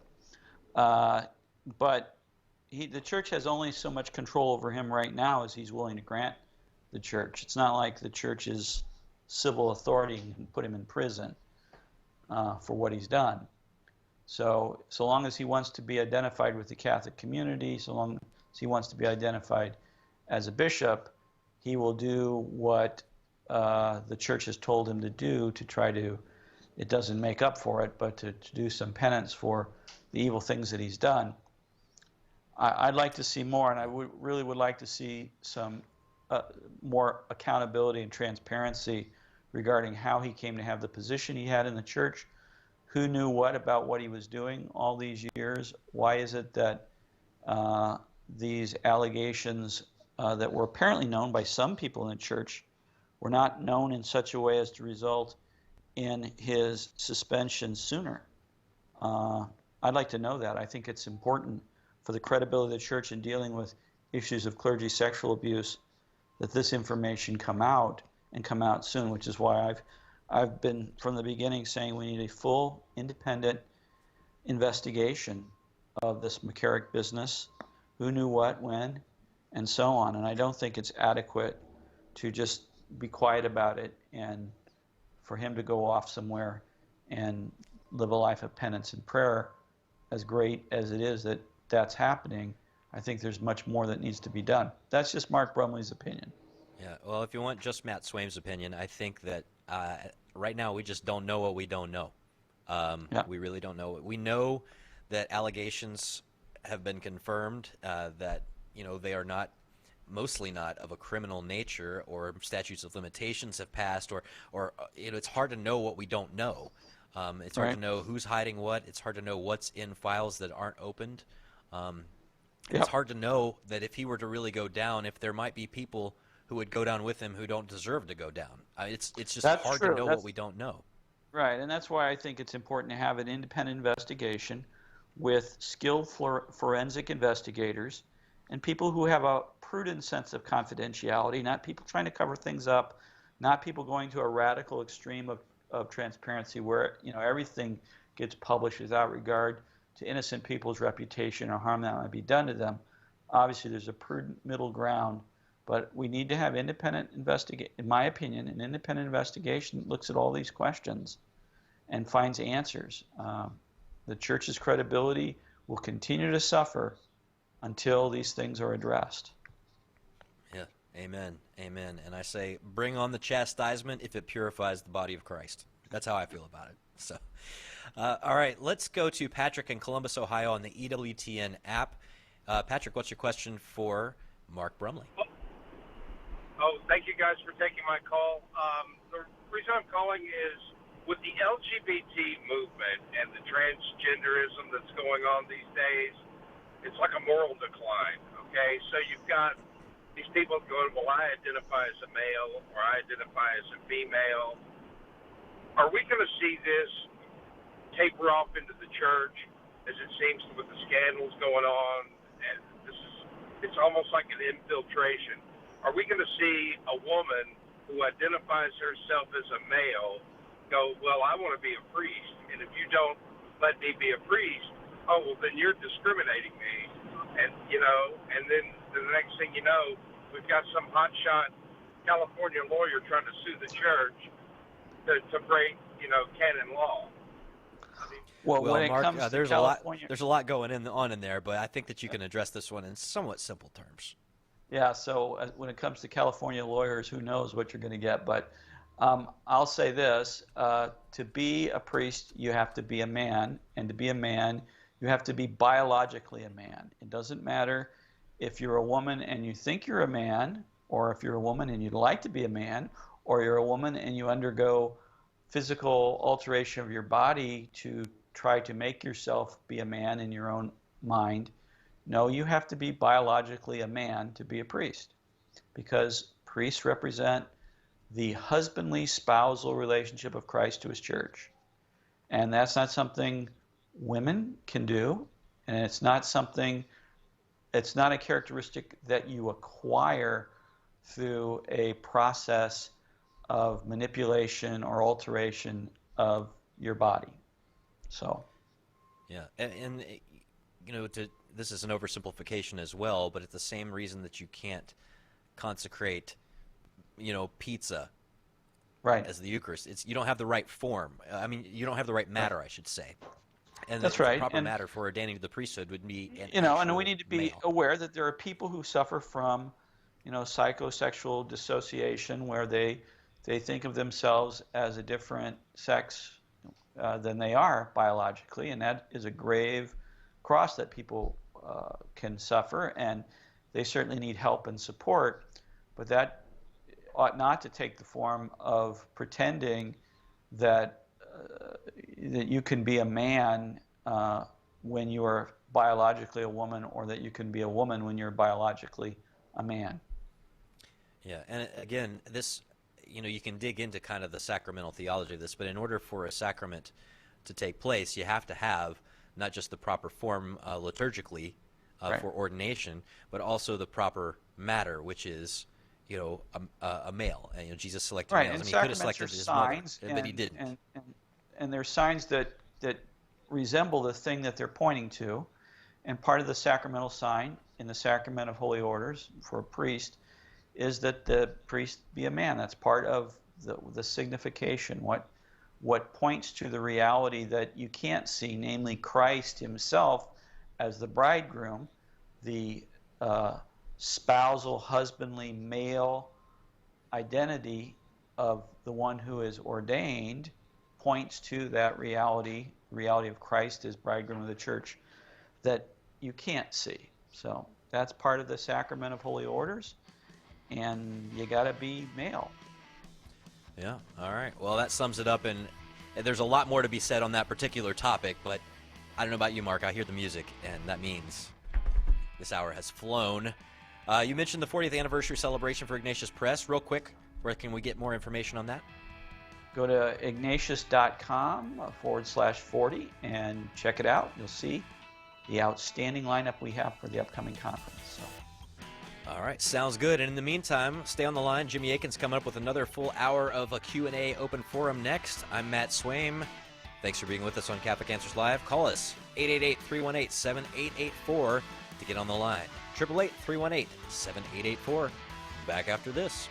But the church has only so much control over him right now as he's willing to grant the church. It's not like the church's civil authority can put him in prison for what he's done. So long as he wants to be identified with the Catholic community, so long as he wants to be identified as a bishop, he will do what the church has told him to do to try to, it doesn't make up for it, but to do some penance for the evil things that he's done. I'd like to see more, and I really would like to see some more accountability and transparency regarding how he came to have the position he had in the church, who knew what about what he was doing all these years, why is it that these allegations that were apparently known by some people in the church were not known in such a way as to result in his suspension sooner. I'd like to know that. I think it's important for the credibility of the church in dealing with issues of clergy sexual abuse that this information come out and come out soon, which is why I've been from the beginning saying we need a full independent investigation of this McCarrick business, who knew what, when, and so on. And I don't think it's adequate to just be quiet about it and for him to go off somewhere and live a life of penance and prayer. As great as it is that that's happening, I think there's much more that needs to be done. That's just Mark Brumley's opinion. Yeah, well, if you want just Matt Swaim's opinion, I think that right now we just don't know what we don't know. We really don't know. We know that allegations have been confirmed that they are mostly not of a criminal nature, or statutes of limitations have passed, or it's hard to know what we don't know. It's hard to know who's hiding what. It's hard to know what's in files that aren't opened. It's hard to know that if he were to really go down, if there might be people who would go down with him who don't deserve to go down. It's just hard to know what we don't know. Right, and that's why I think it's important to have an independent investigation with skilled forensic investigators and people who have a prudent sense of confidentiality, not people trying to cover things up, not people going to a radical extreme of transparency where everything gets published without regard to innocent people's reputation or harm that might be done to them. Obviously, there's a prudent middle ground But we need to have independent in my opinion, an independent investigation that looks at all these questions and finds answers. The church's credibility will continue to suffer until these things are addressed. Yeah, amen, amen. And I say, bring on the chastisement if it purifies the body of Christ. That's how I feel about it. So, all right, let's go to Patrick in Columbus, Ohio on the EWTN app. Patrick, what's your question for Mark Brumley? Oh, thank you guys for taking my call. The reason I'm calling is with the LGBT movement and the transgenderism that's going on these days, it's like a moral decline, okay? So you've got these people going, well, I identify as a male or I identify as a female. Are we going to see this taper off into the church as it seems with the scandals going on? And it's almost like an infiltration. Are we going to see a woman who identifies herself as a male go, well, I want to be a priest, and if you don't let me be a priest, oh, well, then you're discriminating me. And, and then the next thing you know, we've got some hotshot California lawyer trying to sue the church to break, canon law. Well, when it Mark, comes to there's California, there's a lot going on in there, but I think that you can address this one in somewhat simple terms. Yeah, so when it comes to California lawyers, who knows what you're going to get. But I'll say this, to be a priest, you have to be a man. And to be a man, you have to be biologically a man. It doesn't matter if you're a woman and you think you're a man, or if you're a woman and you'd like to be a man, or you're a woman and you undergo physical alteration of your body to try to make yourself be a man in your own mind. No, you have to be biologically a man to be a priest, because priests represent the husbandly spousal relationship of Christ to his church. And that's not something women can do, and it's not a characteristic that you acquire through a process of manipulation or alteration of your body. So. Yeah, and this is an oversimplification as well, but it's the same reason that you can't consecrate, pizza, right, as the Eucharist. You don't have the right form. I mean, you don't have the right matter, I should say. And that's the right. proper and, matter for ordaining to the priesthood would be and we need to be male. aware that there are people who suffer from, psychosexual dissociation, where they think of themselves as a different sex than they are biologically, and that is a grave cross that people can suffer, and they certainly need help and support, but that ought not to take the form of pretending that that you can be a man when you are biologically a woman, or that you can be a woman when you're biologically a man. Yeah, and again, this, you can dig into kind of the sacramental theology of this, but in order for a sacrament to take place, you have to have not just the proper form liturgically Right. for ordination, but also the proper matter, which is, a male. And Jesus selected Right, males. and I mean, he could have sacraments selected are his signs, mother, but he didn't. And they're signs that resemble the thing that they're pointing to. And part of the sacramental sign in the sacrament of holy orders for a priest is that the priest be a man. That's part of the signification, what points to the reality that you can't see, namely Christ himself as the bridegroom, the spousal, husbandly, male identity of the one who is ordained points to that reality of Christ as bridegroom of the church, that you can't see. So that's part of the sacrament of holy orders, and you got to be male. Yeah, all right. Well, that sums it up, and there's a lot more to be said on that particular topic, but I don't know about you, Mark. I hear the music, and that means this hour has flown. You mentioned the 40th anniversary celebration for Ignatius Press. Real quick, where can we get more information on that? Go to ignatius.com/40 and check it out. You'll see the outstanding lineup we have for the upcoming conference. So. All right, sounds good. And in the meantime, stay on the line. Jimmy Akin's coming up with another full hour of a Q&A open forum next. I'm Matt Swaim. Thanks for being with us on Catholic Answers Live. Call us, 888-318-7884 to get on the line. 888-318-7884. back after this.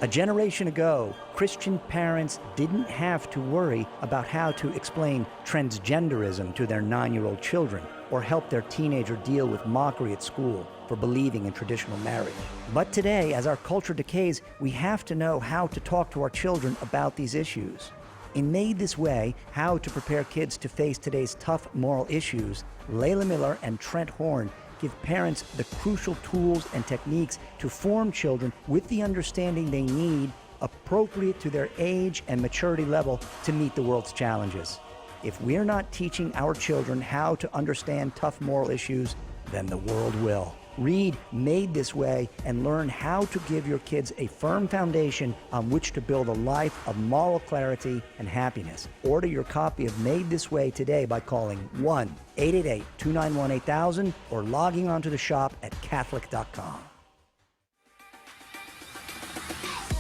A generation ago, Christian parents didn't have to worry about how to explain transgenderism to their 9-year-old children or help their teenager deal with mockery at school for believing in traditional marriage. But today, as our culture decays, we have to know how to talk to our children about these issues. In Made This Way, How to Prepare Kids to Face Today's Tough Moral Issues, Layla Miller and Trent Horn give parents the crucial tools and techniques to form children with the understanding they need, appropriate to their age and maturity level to meet the world's challenges. If we're not teaching our children how to understand tough moral issues, then the world will. Read Made This Way and learn how to give your kids a firm foundation on which to build a life of moral clarity and happiness. Order your copy of Made This Way today by calling 1-888-291-8000 or logging onto the shop at Catholic.com.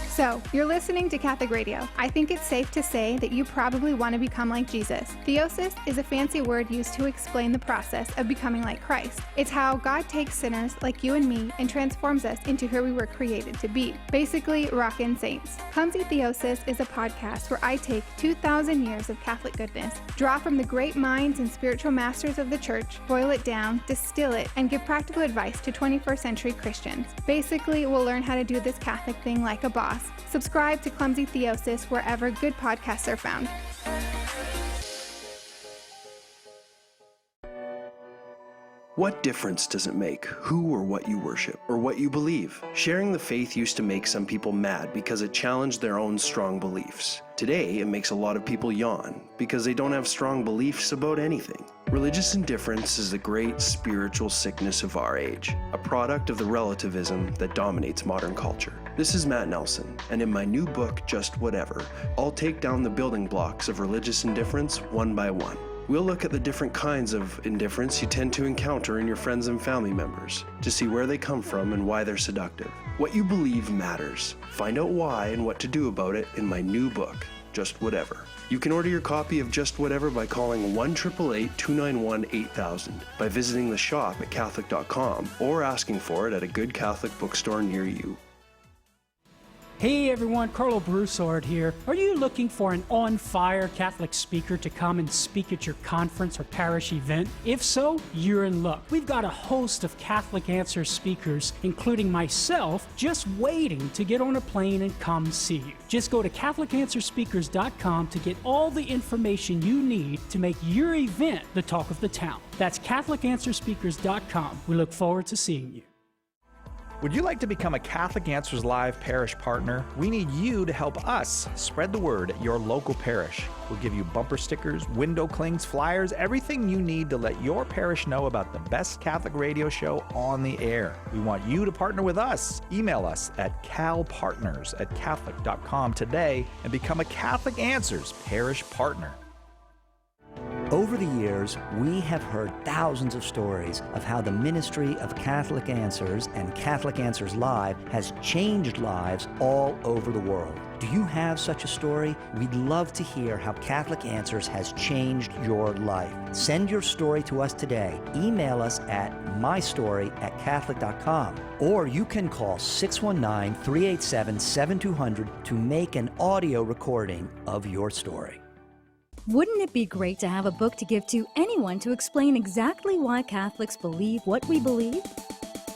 So, you're listening to Catholic Radio. I think it's safe to say that you probably want to become like Jesus. Theosis is a fancy word used to explain the process of becoming like Christ. It's how God takes sinners like you and me and transforms us into who we were created to be. Basically, rockin' saints. Clumsy Theosis is a podcast where I take 2,000 years of Catholic goodness, draw from the great minds and spiritual masters of the Church, boil it down, distill it, and give practical advice to 21st century Christians. Basically, we'll learn how to do this Catholic thing like a boss. Subscribe to Clumsy Theosis wherever good podcasts are found. What difference does it make who or what you worship or what you believe? Sharing the faith used to make some people mad because it challenged their own strong beliefs. Today, it makes a lot of people yawn because they don't have strong beliefs about anything. Religious indifference is the great spiritual sickness of our age, a product of the relativism that dominates modern culture. This is Matt Nelson, and in my new book, Just Whatever, I'll take down the building blocks of religious indifference one by one. We'll look at the different kinds of indifference you tend to encounter in your friends and family members to see where they come from and why they're seductive. What you believe matters. Find out why and what to do about it in my new book, Just Whatever. You can order your copy of Just Whatever by calling 1-888-291-8000, by visiting the shop at Catholic.com, or asking for it at a good Catholic bookstore near you. Hey everyone, Carlo Broussard here. Are you looking for an on-fire Catholic speaker to come and speak at your conference or parish event? If so, you're in luck. We've got a host of Catholic Answer speakers, including myself, just waiting to get on a plane and come see you. Just go to CatholicAnswerSpeakers.com to get all the information you need to make your event the talk of the town. That's CatholicAnswerSpeakers.com. We look forward to seeing you. Would you like to become a Catholic Answers Live parish partner? We need you to help us spread the word at your local parish. We'll give you bumper stickers, window clings, flyers, everything you need to let your parish know about the best Catholic radio show on the air. We want you to partner with us. Email us at calpartners@catholic.com today and become a Catholic Answers parish partner. Over the years, we have heard thousands of stories of how the ministry of Catholic Answers and Catholic Answers Live has changed lives all over the world. Do you have such a story? We'd love to hear how Catholic Answers has changed your life. Send your story to us today. Email us at mystory@catholic.com, or you can call 619-387-7200 to make an audio recording of your story. Wouldn't it be great to have a book to give to anyone to explain exactly why Catholics believe what we believe?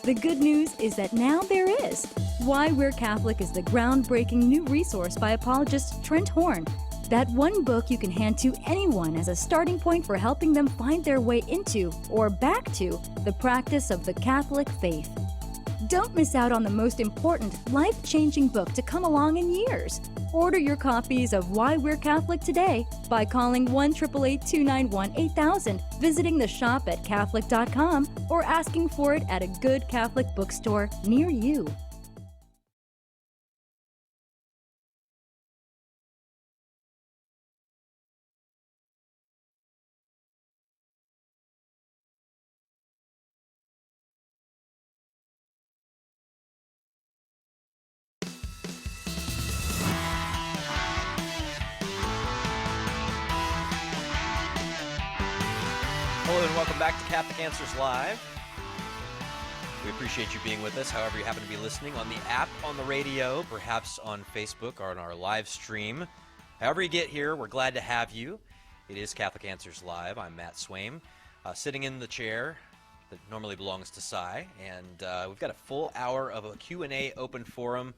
The good news is that now there is. Why We're Catholic is the groundbreaking new resource by apologist Trent Horn. That one book you can hand to anyone as a starting point for helping them find their way into or back to the practice of the Catholic faith. Don't miss out on the most important, life-changing book to come along in years. Order your copies of Why We're Catholic today by calling 1-888-291-8000, visiting the shop at Catholic.com, or asking for it at a good Catholic bookstore near you. back to Catholic Answers Live. We appreciate you being with us, however you happen to be listening, on the app, on the radio, perhaps on Facebook or on our live stream. However you get here, we're glad to have you. It is Catholic Answers Live. I'm Matt Swaim, sitting in the chair that normally belongs to Cy, and we've got a full hour of a Q&A open forum,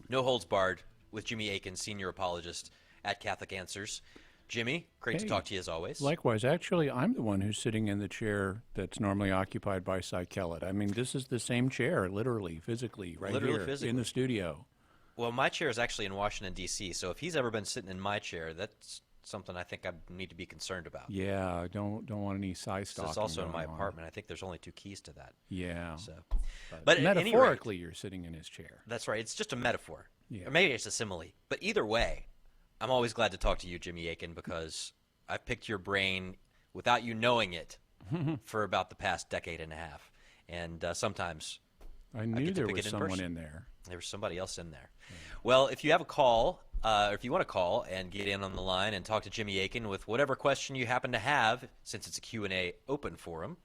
no holds barred, with Jimmy Akin, senior apologist at Catholic Answers. Jimmy, great to talk to you as always. Likewise. Actually, I'm the one who's sitting in the chair that's normally occupied by Cy Kellett. I mean, this is the same chair, literally, physically, right here in the studio. Well, my chair is actually in Washington, D.C., so if he's ever been sitting in my chair, that's something I think I need to be concerned about. Yeah, I don't want any Cy stalking. It's also in my apartment. I think there's only 2 keys to that. Yeah. So, but metaphorically, you're sitting in his chair. That's right. It's just a metaphor. Yeah. Or maybe it's a simile. But either way, I'm always glad to talk to you, Jimmy Akin, because I've picked your brain without you knowing it for about the past decade and a half. And sometimes I knew there was someone in there. There was somebody else in there. Yeah. Well, if you have a call, or if you want to call and get in on the line and talk to Jimmy Akin with whatever question you happen to have, since it's a Q&A open forum,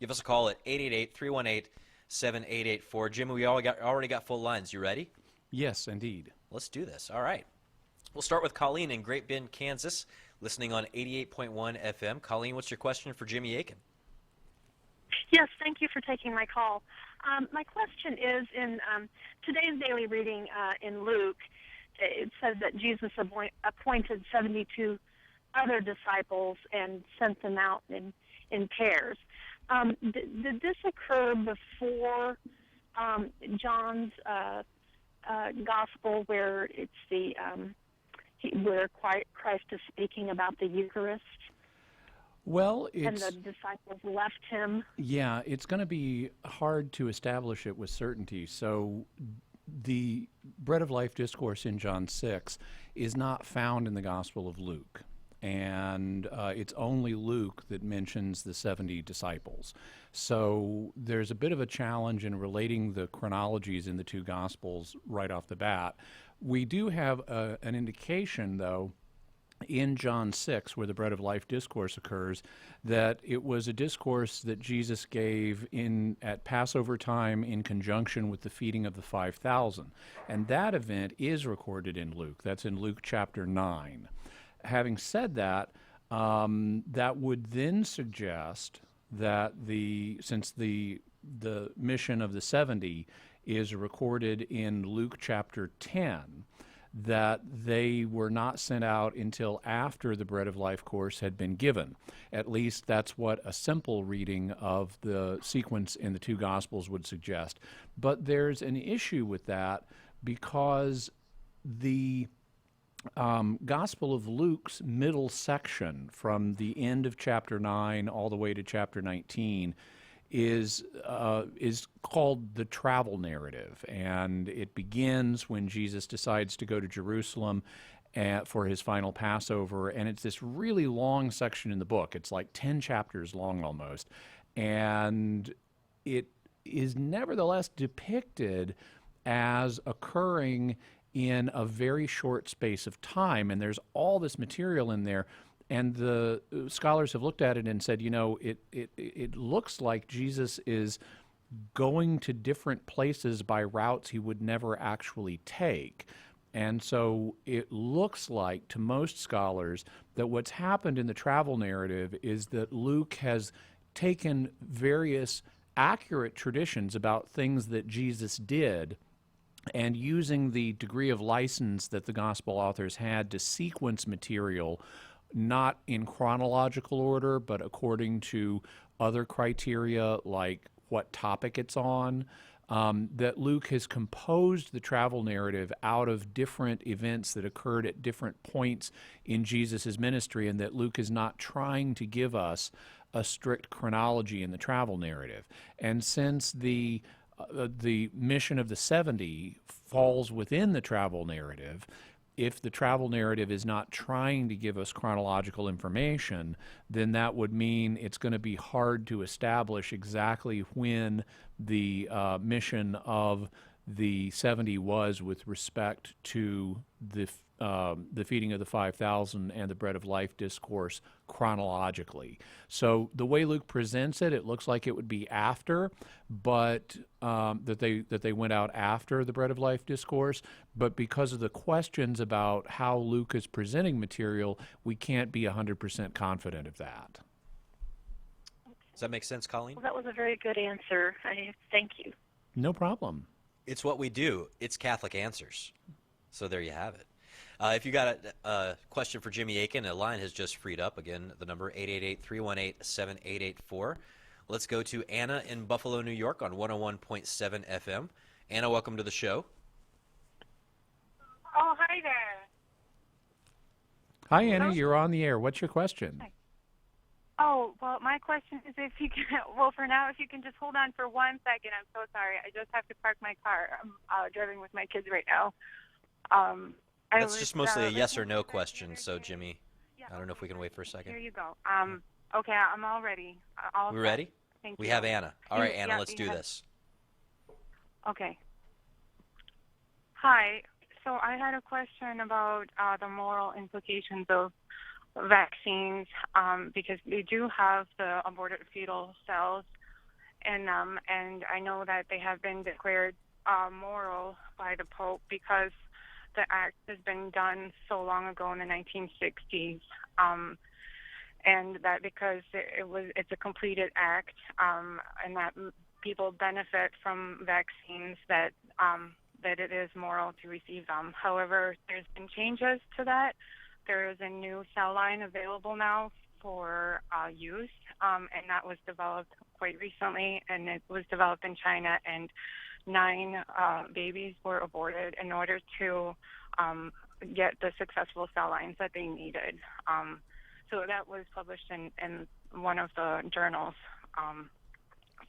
give us a call at 888-318-7884. Jimmy, we already got full lines. You ready? Yes, indeed. Let's do this. All right. We'll start with Colleen in Great Bend, Kansas, listening on 88.1 FM. Colleen, what's your question for Jimmy Akin? Yes, thank you for taking my call. My question is, in today's daily reading in Luke, it says that Jesus appointed 72 other disciples and sent them out in pairs. Did this occur before John's gospel, where it's the where Christ is speaking about the Eucharist? Well, and the disciples left him. Yeah, it's going to be hard to establish it with certainty. So the Bread of Life discourse in John 6 is not found in the Gospel of Luke. And it's only Luke that mentions the 70 disciples. So there's a bit of a challenge in relating the chronologies in the 2 Gospels right off the bat. We do have an indication, though, in John 6, where the Bread of Life discourse occurs, that it was a discourse that Jesus gave at Passover time in conjunction with the feeding of the 5,000. And that event is recorded in Luke. That's in Luke chapter 9. Having said that, that would then suggest that since the mission of the 70 is recorded in Luke chapter 10, that they were not sent out until after the Bread of Life course had been given. At least that's what a simple reading of the sequence in the 2 Gospels would suggest. But there's an issue with that because the Gospel of Luke's middle section, from the end of chapter 9 all the way to chapter 19, is called the travel narrative, and it begins when Jesus decides to go to Jerusalem for his final Passover, and it's this really long section in the book. It's like 10 chapters long almost, and it is nevertheless depicted as occurring in a very short space of time, and there's all this material in there. And the scholars have looked at it and said, it looks like Jesus is going to different places by routes he would never actually take. And so it looks like, to most scholars, that what's happened in the travel narrative is that Luke has taken various accurate traditions about things that Jesus did, and using the degree of license that the gospel authors had to sequence material, not in chronological order, but according to other criteria like what topic it's on, that Luke has composed the travel narrative out of different events that occurred at different points in Jesus' ministry, and that Luke is not trying to give us a strict chronology in the travel narrative. And since the mission of the 70 falls within the travel narrative, if the travel narrative is not trying to give us chronological information, then that would mean it's going to be hard to establish exactly when the mission of the 70 was with respect to the feeding of the 5,000 and the bread of life discourse chronologically. So the way Luke presents it, it looks like it would be after, but that they went out after the bread of life discourse. But because of the questions about how Luke is presenting material, we can't be 100% confident of that. Does that make sense, Colleen? Well, that was a very good answer. Thank you. No problem. It's what we do. It's Catholic Answers. So there you have it. If you got a question for Jimmy Akin, a line has just freed up. Again, the number 888-318-7884. Let's go to Anna in Buffalo, New York on 101.7 FM. Anna, welcome to the show. Oh, hi there. Hi, Anna. You're on the air. What's your question? Hi. Oh, well, my question is if you can, well, for now, if you can just hold on for 1 second. I'm so sorry. I just have to park my car. I'm driving with my kids right now. That's just mostly a yes or no question, so Jimmy, I don't know if we can wait for a second. Here you go. Okay, I'm all ready. We ready? Thank We you. have Anna. All right, Anna, Yeah, let's do yeah. this. Okay. Hi. So I had a question about the moral implications of vaccines because they do have the aborted fetal cells in them, and I know that they have been declared moral by the Pope because the act has been done so long ago in the 1960s, and that because it's a completed act, and that people benefit from vaccines, that it is moral to receive them. However, there's been changes to that. There is a new cell line available now for use, and that was developed quite recently, and it was developed in China, and 9 babies were aborted in order to get the successful cell lines that they needed. So that was published in one of the journals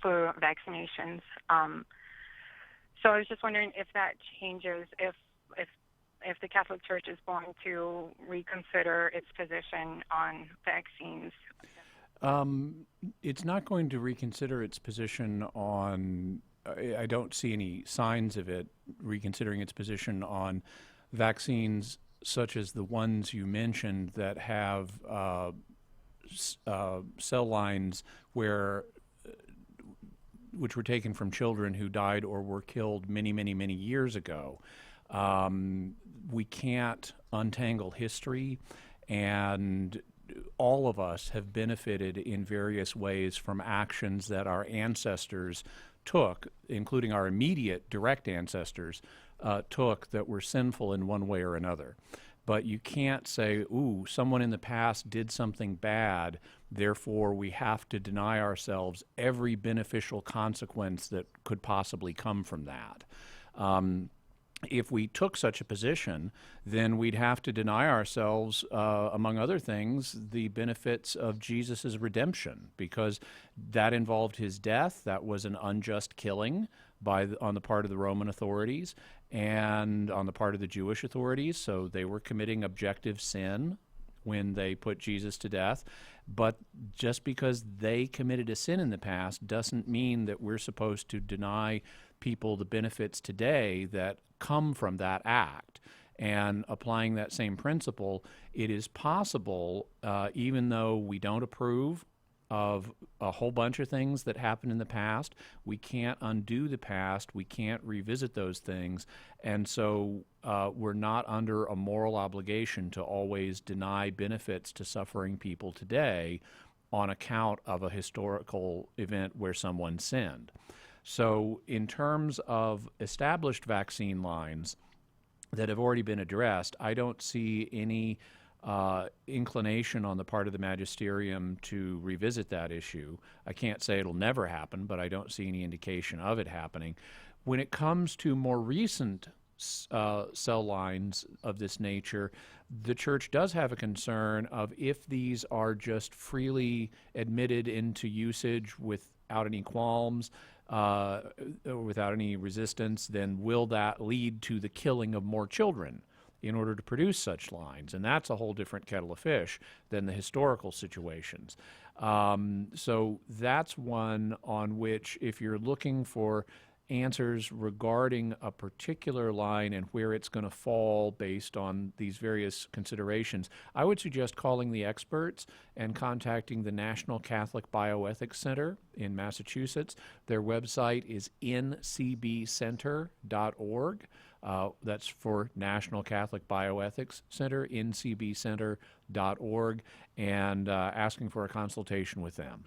for vaccinations. So I was just wondering if that changes, if the Catholic Church is going to reconsider its position on vaccines. It's not going to reconsider its position on, I don't see any signs of it reconsidering its position on vaccines such as the ones you mentioned that have cell lines which were taken from children who died or were killed many, many, many years ago. We can't untangle history, and all of us have benefited in various ways from actions that our ancestors took, including our immediate direct ancestors, took that were sinful in one way or another. But you can't say, ooh, someone in the past did something bad, therefore we have to deny ourselves every beneficial consequence that could possibly come from that. If we took such a position, then we'd have to deny ourselves, among other things, the benefits of Jesus' redemption, because that involved his death. That was an unjust killing on the part of the Roman authorities and on the part of the Jewish authorities. So they were committing objective sin when they put Jesus to death. But just because they committed a sin in the past doesn't mean that we're supposed to deny people the benefits today that come from that act. And applying that same principle, it is possible, even though we don't approve of a whole bunch of things that happened in the past, we can't undo the past, we can't revisit those things, and so we're not under a moral obligation to always deny benefits to suffering people today on account of a historical event where someone sinned. So in terms of established vaccine lines that have already been addressed, I don't see any inclination on the part of the magisterium to revisit that issue. I can't say it'll never happen, but I don't see any indication of it happening. When it comes to more recent cell lines of this nature, the Church does have a concern of if these are just freely admitted into usage without any qualms, without any resistance, then will that lead to the killing of more children in order to produce such lines? And that's a whole different kettle of fish than the historical situations. So that's one on which, if you're looking for answers regarding a particular line and where it's going to fall based on these various considerations, I would suggest calling the experts and contacting the National Catholic Bioethics Center in Massachusetts. Their website is ncbcenter.org. That's for National Catholic Bioethics Center, ncbcenter.org, and asking for a consultation with them.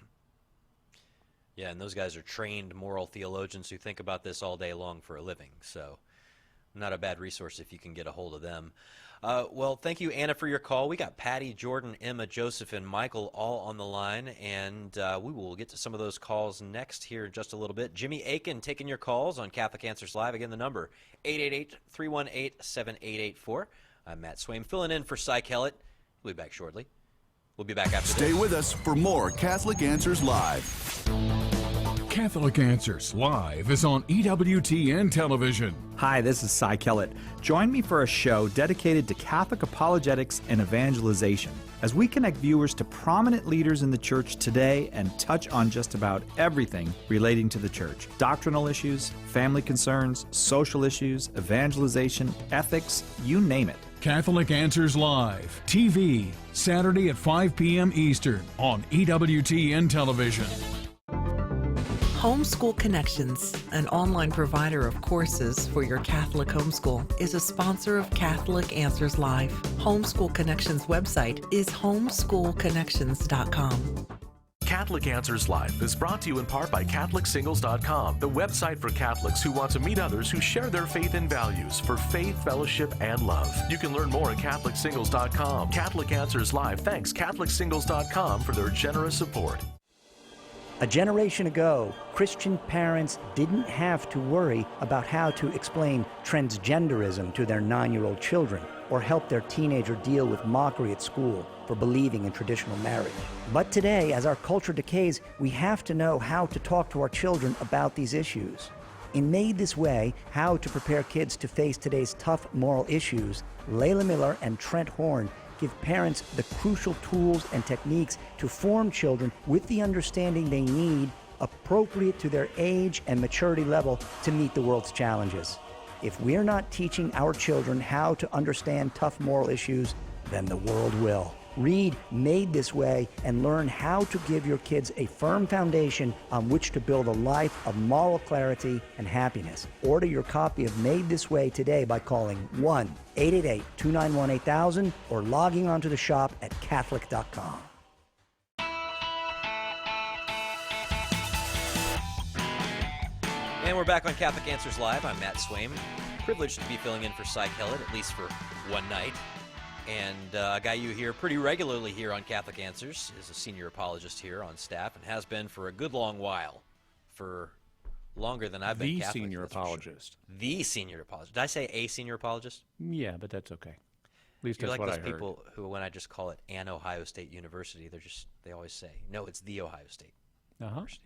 Yeah, and those guys are trained moral theologians who think about this all day long for a living. So not a bad resource if you can get a hold of them. Well, thank you, Anna, for your call. We got Patty, Jordan, Emma, Joseph, and Michael all on the line, and we will get to some of those calls next here in just a little bit. Jimmy Aiken taking your calls on Catholic Answers Live. Again, the number, 888-318-7884. I'm Matt Swaim, filling in for Cy Kellett. We'll be back shortly. We'll be back after this. Stay with us for more Catholic Answers Live. Catholic Answers Live is on EWTN television. Hi, this is Cy Kellett. Join me for a show dedicated to Catholic apologetics and evangelization as we connect viewers to prominent leaders in the church today and touch on just about everything relating to the church. Doctrinal issues, family concerns, social issues, evangelization, ethics, you name it. Catholic Answers Live, TV, Saturday at 5 p.m. Eastern on EWTN television. Homeschool Connections, an online provider of courses for your Catholic homeschool, is a sponsor of Catholic Answers Live. Homeschool Connections website is homeschoolconnections.com. Catholic Answers Live is brought to you in part by CatholicSingles.com, the website for Catholics who want to meet others who share their faith and values for faith, fellowship, and love. You can learn more at CatholicSingles.com. Catholic Answers Live thanks CatholicSingles.com for their generous support. A generation ago, Christian parents didn't have to worry about how to explain transgenderism to their 9-year-old children or help their teenager deal with mockery at school for believing in traditional marriage. But today, as our culture decays, we have to know how to talk to our children about these issues. In Made This Way, How to Prepare Kids to Face Today's Tough Moral Issues, Layla Miller and Trent Horn give parents the crucial tools and techniques to form children with the understanding they need, appropriate to their age and maturity level to meet the world's challenges. If we're not teaching our children how to understand tough moral issues, then the world will. Read Made This Way and learn how to give your kids a firm foundation on which to build a life of moral clarity and happiness. Order your copy of Made This Way today by calling 1-888-291-8000 or logging onto the shop at Catholic.com. And we're back on Catholic Answers Live. I'm Matt Swaim. Privileged to be filling in for Cy Kellett, at least for one night. And a guy you hear pretty regularly here on Catholic Answers is a senior apologist here on staff and has been for a good long while, for longer than I've been Catholic. The senior apologist. Sure. The senior apologist. Did I say a senior apologist? Yeah, but that's okay. At least You're that's like what I those heard. people who, when I just call it an Ohio State University, they always say, no, it's the Ohio State University.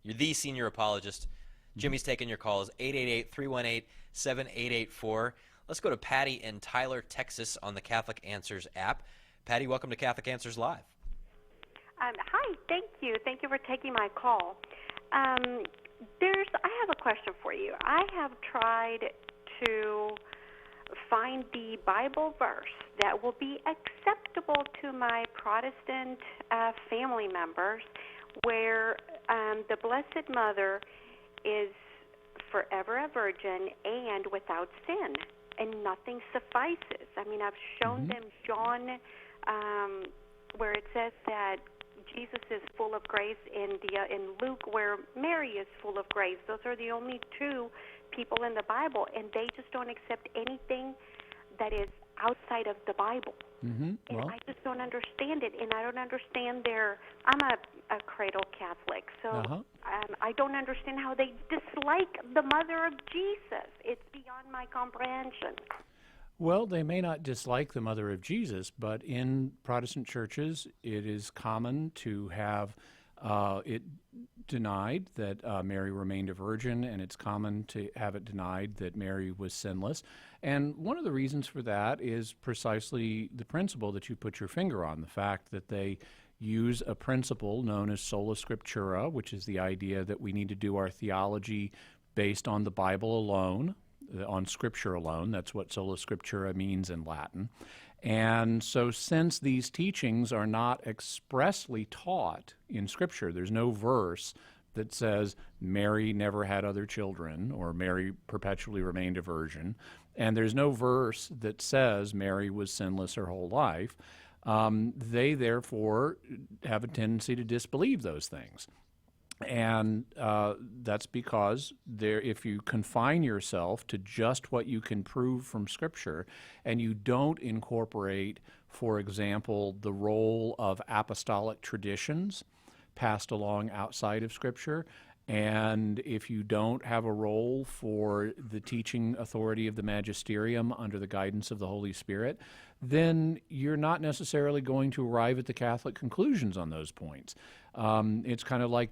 You're the senior apologist. Jimmy's taking your calls, 888-318-7884. Let's go to Patty in Tyler, Texas on the Catholic Answers app. Patty, welcome to Catholic Answers Live. Hi, thank you. Thank you for taking my call. I have a question for you. I have tried to find the Bible verse that will be acceptable to my Protestant family members where the Blessed Mother is forever a virgin and without sin. And nothing suffices. I mean, I've shown them John, where it says that Jesus is full of grace, in Luke, where Mary is full of grace. Those are the only two people in the Bible, and they just don't accept anything that is outside of the Bible. And I just don't understand it, and I don't understand I'm a cradle Catholic, so I don't understand how they dislike the Mother of Jesus. It's beyond my comprehension. Well, they may not dislike the Mother of Jesus, but in Protestant churches, it is common to have it denied that Mary remained a virgin, and it's common to have it denied that Mary was sinless. And one of the reasons for that is precisely the principle that you put your finger on, the fact that they use a principle known as sola scriptura, which is the idea that we need to do our theology based on the Bible alone, on Scripture alone. That's what sola scriptura means in Latin. And so since these teachings are not expressly taught in Scripture, there's no verse that says Mary never had other children or Mary perpetually remained a virgin, and there's no verse that says Mary was sinless her whole life, they therefore have a tendency to disbelieve those things. And that's because if you confine yourself to just what you can prove from Scripture and you don't incorporate, for example, the role of apostolic traditions passed along outside of Scripture, and if you don't have a role for the teaching authority of the magisterium under the guidance of the Holy Spirit, then you're not necessarily going to arrive at the Catholic conclusions on those points. It's kind of like,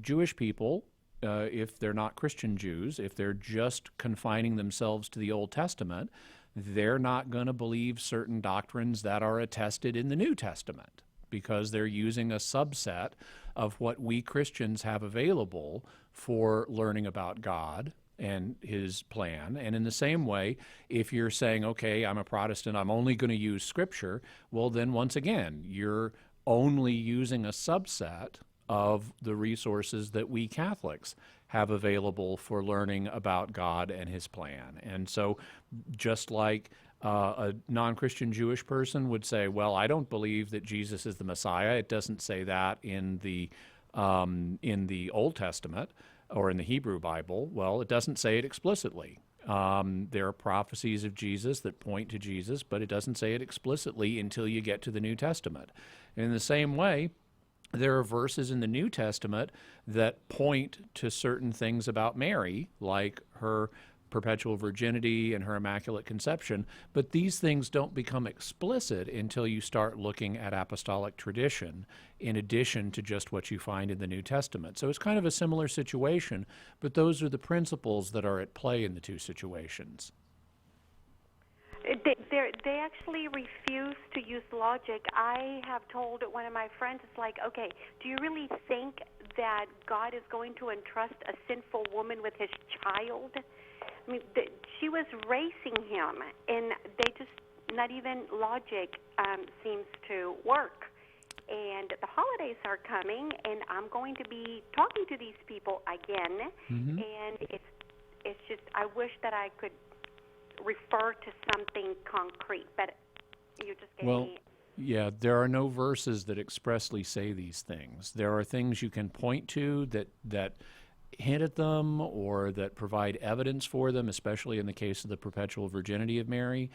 Jewish people, if they're not Christian Jews, if they're just confining themselves to the Old Testament, they're not going to believe certain doctrines that are attested in the New Testament, because they're using a subset of what we Christians have available for learning about God and His plan. And in the same way, if you're saying, okay, I'm a Protestant, I'm only going to use Scripture, well, then once again, you're only using a subset of the resources that we Catholics have available for learning about God and His plan. And so just like a non-Christian Jewish person would say, well, I don't believe that Jesus is the Messiah. It doesn't say that in the Old Testament or in the Hebrew Bible. Well, it doesn't say it explicitly. There are prophecies of Jesus that point to Jesus, but it doesn't say it explicitly until you get to the New Testament. In the same way, there are verses in the New Testament that point to certain things about Mary, like her perpetual virginity and her immaculate conception, but these things don't become explicit until you start looking at apostolic tradition in addition to just what you find in the New Testament. So it's kind of a similar situation, but those are the principles that are at play in the two situations. They actually refuse to use logic. I have told one of my friends, it's like, okay, do you really think that God is going to entrust a sinful woman with His child? I mean, she was raising him, and they just, not even logic seems to work. And the holidays are coming, and I'm going to be talking to these people again, and it's just, I wish that I could refer to something concrete, but you just gave me... Yeah, there are no verses that expressly say these things. There are things you can point to that hint at them or that provide evidence for them, especially in the case of the perpetual virginity of Mary.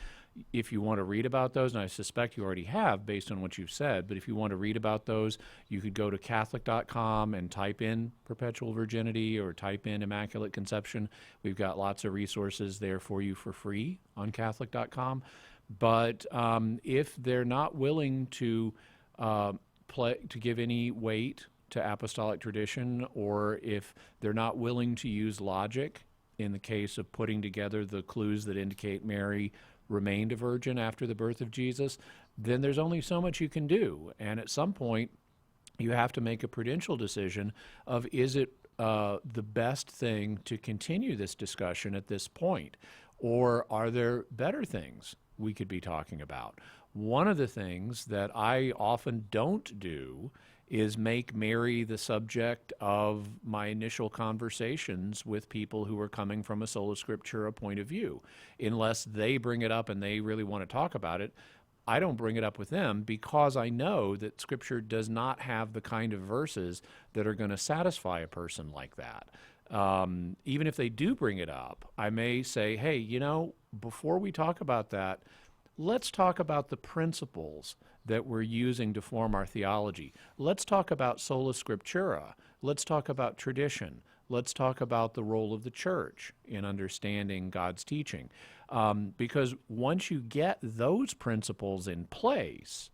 If you want to read about those, and I suspect you already have based on what you've said, but if you want to read about those, you could go to Catholic.com and type in perpetual virginity or type in Immaculate Conception. We've got lots of resources there for you for free on Catholic.com. But if they're not willing to give any weight to apostolic tradition, or if they're not willing to use logic in the case of putting together the clues that indicate Mary remained a virgin after the birth of Jesus, then there's only so much you can do. And at some point, you have to make a prudential decision of, is it the best thing to continue this discussion at this point? Or are there better things we could be talking about? One of the things that I often don't do is make Mary the subject of my initial conversations with people who are coming from a sola scriptura point of view. Unless they bring it up and they really want to talk about it, I don't bring it up with them, because I know that Scripture does not have the kind of verses that are going to satisfy a person like that. Even if they do bring it up, I may say, hey, before we talk about that, let's talk about the principles that we're using to form our theology. Let's talk about sola scriptura. Let's talk about tradition. Let's talk about the role of the church in understanding God's teaching. Because once you get those principles in place,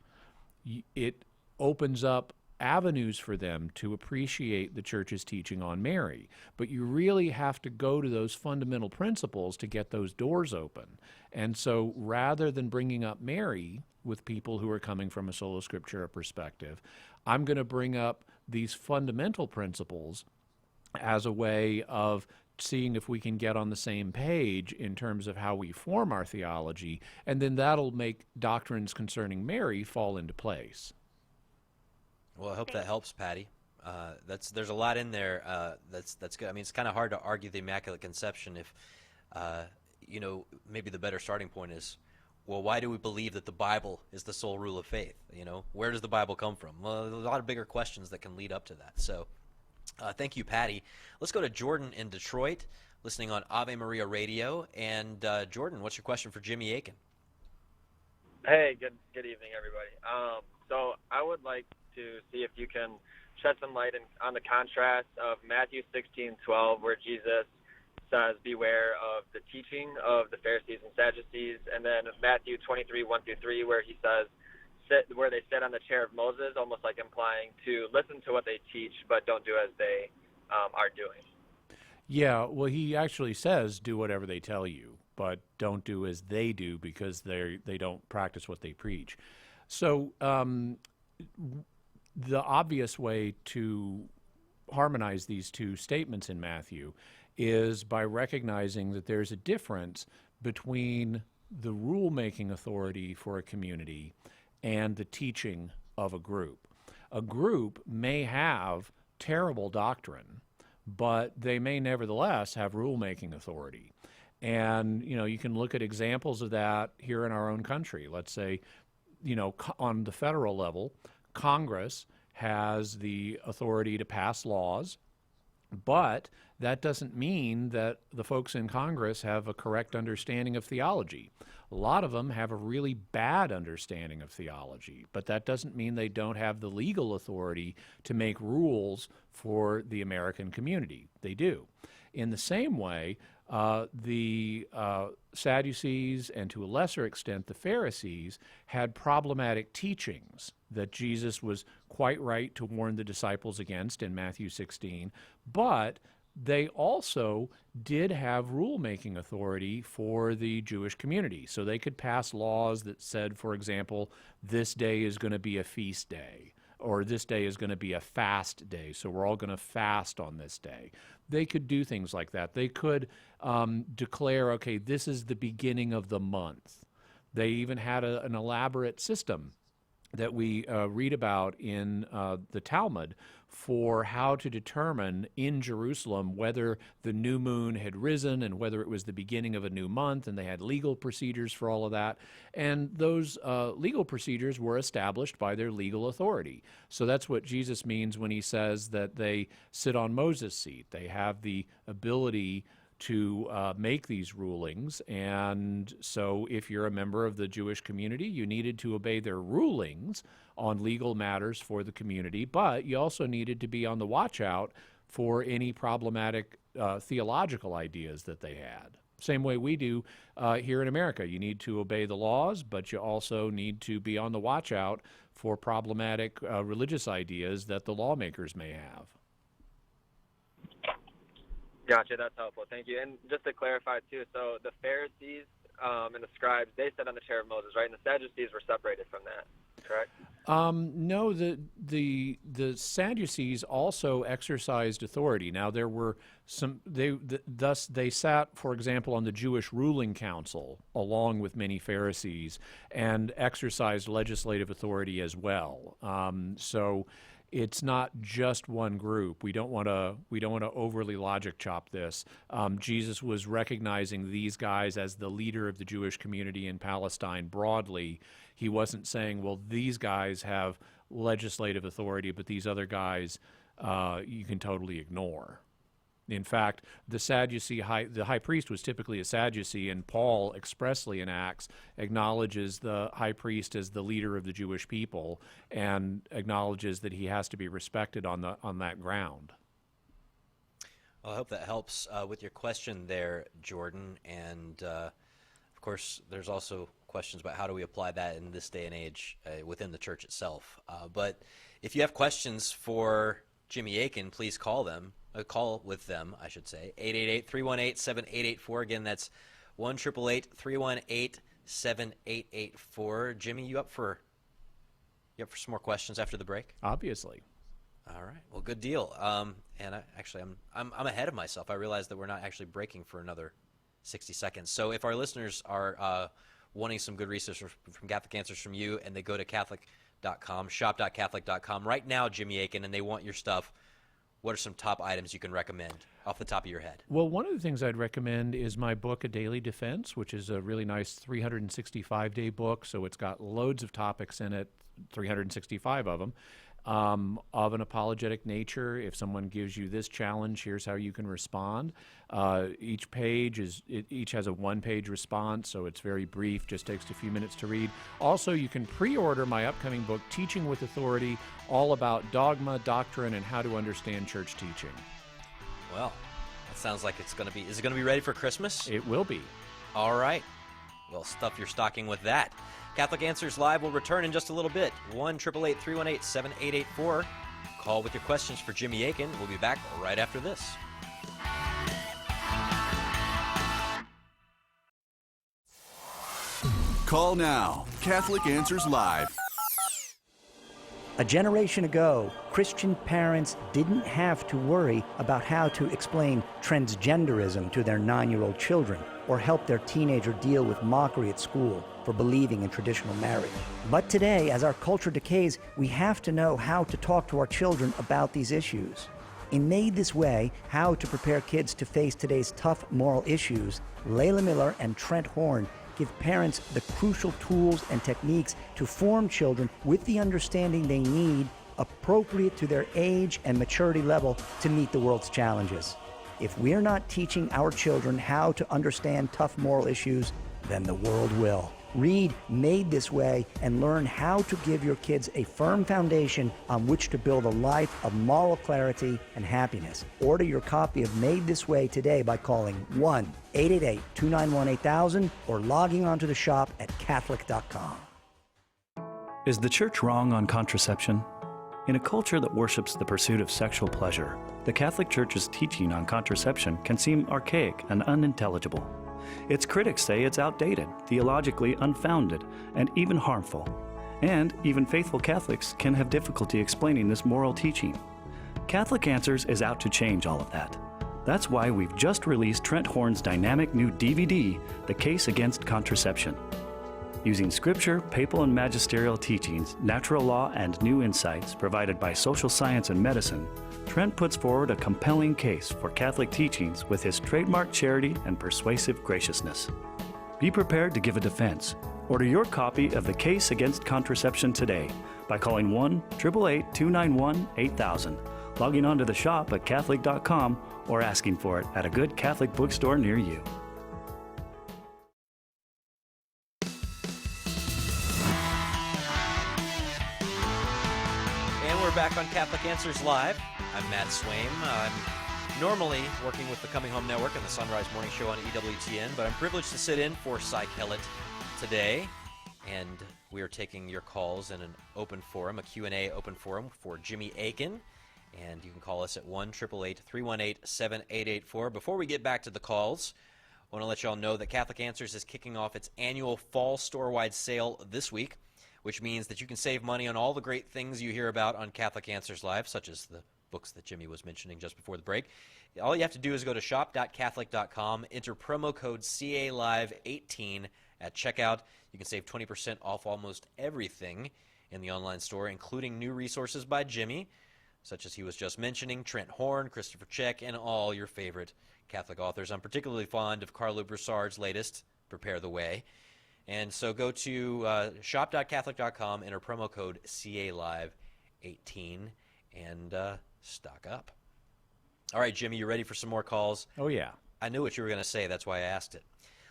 it opens up avenues for them to appreciate the church's teaching on Mary. But you really have to go to those fundamental principles to get those doors open. And so rather than bringing up Mary with people who are coming from a sola scriptura perspective, I'm going to bring up these fundamental principles as a way of seeing if we can get on the same page in terms of how we form our theology, and then that'll make doctrines concerning Mary fall into place. Well, I hope that helps, Patty. There's a lot in there. That's good. I mean, it's kind of hard to argue the Immaculate Conception if, maybe the better starting point is, well, why do we believe that the Bible is the sole rule of faith? Where does the Bible come from? Well, there's a lot of bigger questions that can lead up to that. So, thank you, Patty. Let's go to Jordan in Detroit, listening on Ave Maria Radio. And Jordan, what's your question for Jimmy Akin? Hey, good evening, everybody. So I would like to see if you can shed some light on the contrast of Matthew 16:12, where Jesus says, "Beware of the teaching of the Pharisees and Sadducees," and then Matthew 23:1-3, where he says, where they sit on the chair of Moses, almost like implying to listen to what they teach, but don't do as they are doing. Yeah, well, he actually says, do whatever they tell you, but don't do as they do, because they don't practice what they preach. So the obvious way to harmonize these two statements in Matthew is by recognizing that there's a difference between the rule-making authority for a community and the teaching of a group. A group may have terrible doctrine, but they may nevertheless have rule-making authority. And, you can look at examples of that here in our own country. Let's say, on the federal level, Congress has the authority to pass laws, but that doesn't mean that the folks in Congress have a correct understanding of theology. A lot of them have a really bad understanding of theology, but that doesn't mean they don't have the legal authority to make rules for the American community. They do. In the same way, the Sadducees, and to a lesser extent the Pharisees, had problematic teachings that Jesus was quite right to warn the disciples against in Matthew 16, but they also did have rule-making authority for the Jewish community. So they could pass laws that said, for example, this day is going to be a feast day, or this day is going to be a fast day, so we're all going to fast on this day. They could do things like that. They could declare, okay, this is the beginning of the month. They even had an elaborate system that we read about in the Talmud for how to determine in Jerusalem whether the new moon had risen and whether it was the beginning of a new month, and they had legal procedures for all of that. And those legal procedures were established by their legal authority. So that's what Jesus means when he says that they sit on Moses' seat. They have the ability to make these rulings, and so if you're a member of the Jewish community, you needed to obey their rulings on legal matters for the community, but you also needed to be on the watch out for any problematic theological ideas that they had. Same way we do here in America. You need to obey the laws, but you also need to be on the watch out for problematic religious ideas that the lawmakers may have. Gotcha, that's helpful. Thank you. And just to clarify, too, so the Pharisees and the scribes, they sat on the chair of Moses, right? And the Sadducees were separated from that, correct? No, the Sadducees also exercised authority. Now, there were some, thus they sat, for example, on the Jewish ruling council, along with many Pharisees, and exercised legislative authority as well. So it's not just one group. We don't want to overly logic chop this. Jesus was recognizing these guys as the leader of the Jewish community in Palestine broadly. He wasn't saying, well, these guys have legislative authority, but these other guys you can totally ignore. In fact, the high priest was typically a Sadducee, and Paul expressly in Acts acknowledges the high priest as the leader of the Jewish people and acknowledges that he has to be respected on that ground. Well, I hope that helps with your question there, Jordan. And of course, there's also questions about how do we apply that in this day and age within the church itself. But if you have questions for Jimmy Akin, please call with them, I should say. 888-318-7884. Again, that's 1-888-318-7884. Jimmy, you up for some more questions after the break? Obviously. All right. Well, good deal. And I'm ahead of myself. I realized that we're not actually breaking for another 60 seconds. So if our listeners are wanting some good research from Catholic Answers from you, and they go to Catholic.com, shop.Catholic.com right now, Jimmy Akin, and they want your stuff, what are some top items you can recommend off the top of your head? Well, one of the things I'd recommend is my book, A Daily Defense, which is a really nice 365-day book. So it's got loads of topics in it, 365 of them, of an apologetic nature. If someone gives you this challenge, here's how you can respond. Each has a one-page response, so it's very brief, just takes a few minutes to read. Also, you can pre-order my upcoming book, Teaching with Authority, all about dogma, doctrine, and how to understand church teaching. Well, that sounds like it's going to be... Is it going to be ready for Christmas? It will be. All right. Well, stuff your stocking with that. Catholic Answers Live will return in just a little bit. 1-888-318-7884. Call with your questions for Jimmy Akin. We'll be back right after this. Call now. Catholic Answers Live. A generation ago, Christian parents didn't have to worry about how to explain transgenderism to their 9-year-old children or help their teenager deal with mockery at school for believing in traditional marriage. But today, as our culture decays, we have to know how to talk to our children about these issues. In Made This Way, How to Prepare Kids to Face Today's Tough Moral Issues, Layla Miller and Trent Horn give parents the crucial tools and techniques to form children with the understanding they need, appropriate to their age and maturity level to meet the world's challenges. If we're not teaching our children how to understand tough moral issues, then the world will. Read Made This Way and learn how to give your kids a firm foundation on which to build a life of moral clarity and happiness. Order your copy of Made This Way today by calling 1-888-291-8000 or logging onto the shop at Catholic.com. Is the church wrong on contraception? In a culture that worships the pursuit of sexual pleasure, the Catholic Church's teaching on contraception can seem archaic and unintelligible. Its critics say it's outdated, theologically unfounded, and even harmful. And even faithful Catholics can have difficulty explaining this moral teaching. Catholic Answers is out to change all of that. That's why we've just released Trent Horn's dynamic new DVD, The Case Against Contraception. Using scripture, papal and magisterial teachings, natural law, and new insights provided by social science and medicine, Trent puts forward a compelling case for Catholic teachings with his trademark charity and persuasive graciousness. Be prepared to give a defense. Order your copy of The Case Against Contraception today by calling 1-888-291-8000, logging on to the shop at Catholic.com, or asking for it at a good Catholic bookstore near you. Back on Catholic Answers Live. I'm Matt Swaim. I'm normally working with the Coming Home Network and the Sunrise Morning Show on EWTN, but I'm privileged to sit in for Cy Kellett today, and we are taking your calls in an open forum, a Q&A open forum for Jimmy Akin, and you can call us at 1-888-318-7884. Before we get back to the calls, I want to let you all know that Catholic Answers is kicking off its annual fall store-wide sale this week, which means that you can save money on all the great things you hear about on Catholic Answers Live, such as the books that Jimmy was mentioning just before the break. All you have to do is go to shop.Catholic.com, enter promo code CALive18 at checkout. You can save 20% off almost everything in the online store, including new resources by Jimmy, such as he was just mentioning, Trent Horn, Christopher Check, and all your favorite Catholic authors. I'm particularly fond of Carlo Broussard's latest, Prepare the Way. And so go to shop.Catholic.com, enter promo code CALive18, and stock up. All right, Jimmy, you ready for some more calls? Oh, yeah. I knew what you were going to say. That's why I asked it.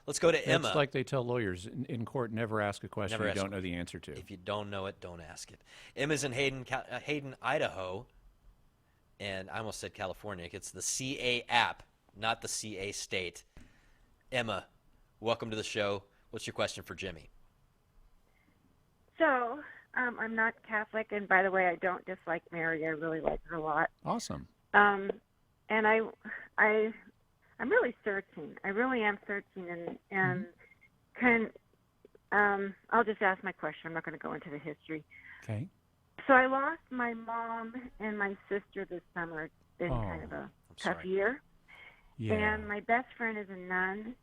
Let's go to Emma. It's like they tell lawyers in court, never ask a question you don't know the answer to. If you don't know it, don't ask it. Emma's in Hayden, Idaho, and I almost said California. It's the CA app, not the CA state. Emma, welcome to the show. What's your question for Jimmy? So, I'm not Catholic, and by the way, I don't dislike Mary. I really like her a lot. Awesome. And I'm really searching. I really am searching, and I'll just ask my question. I'm not going to go into the history. Okay. So I lost my mom and my sister this summer. It's been kind of a tough year. Yeah. And my best friend is a nun,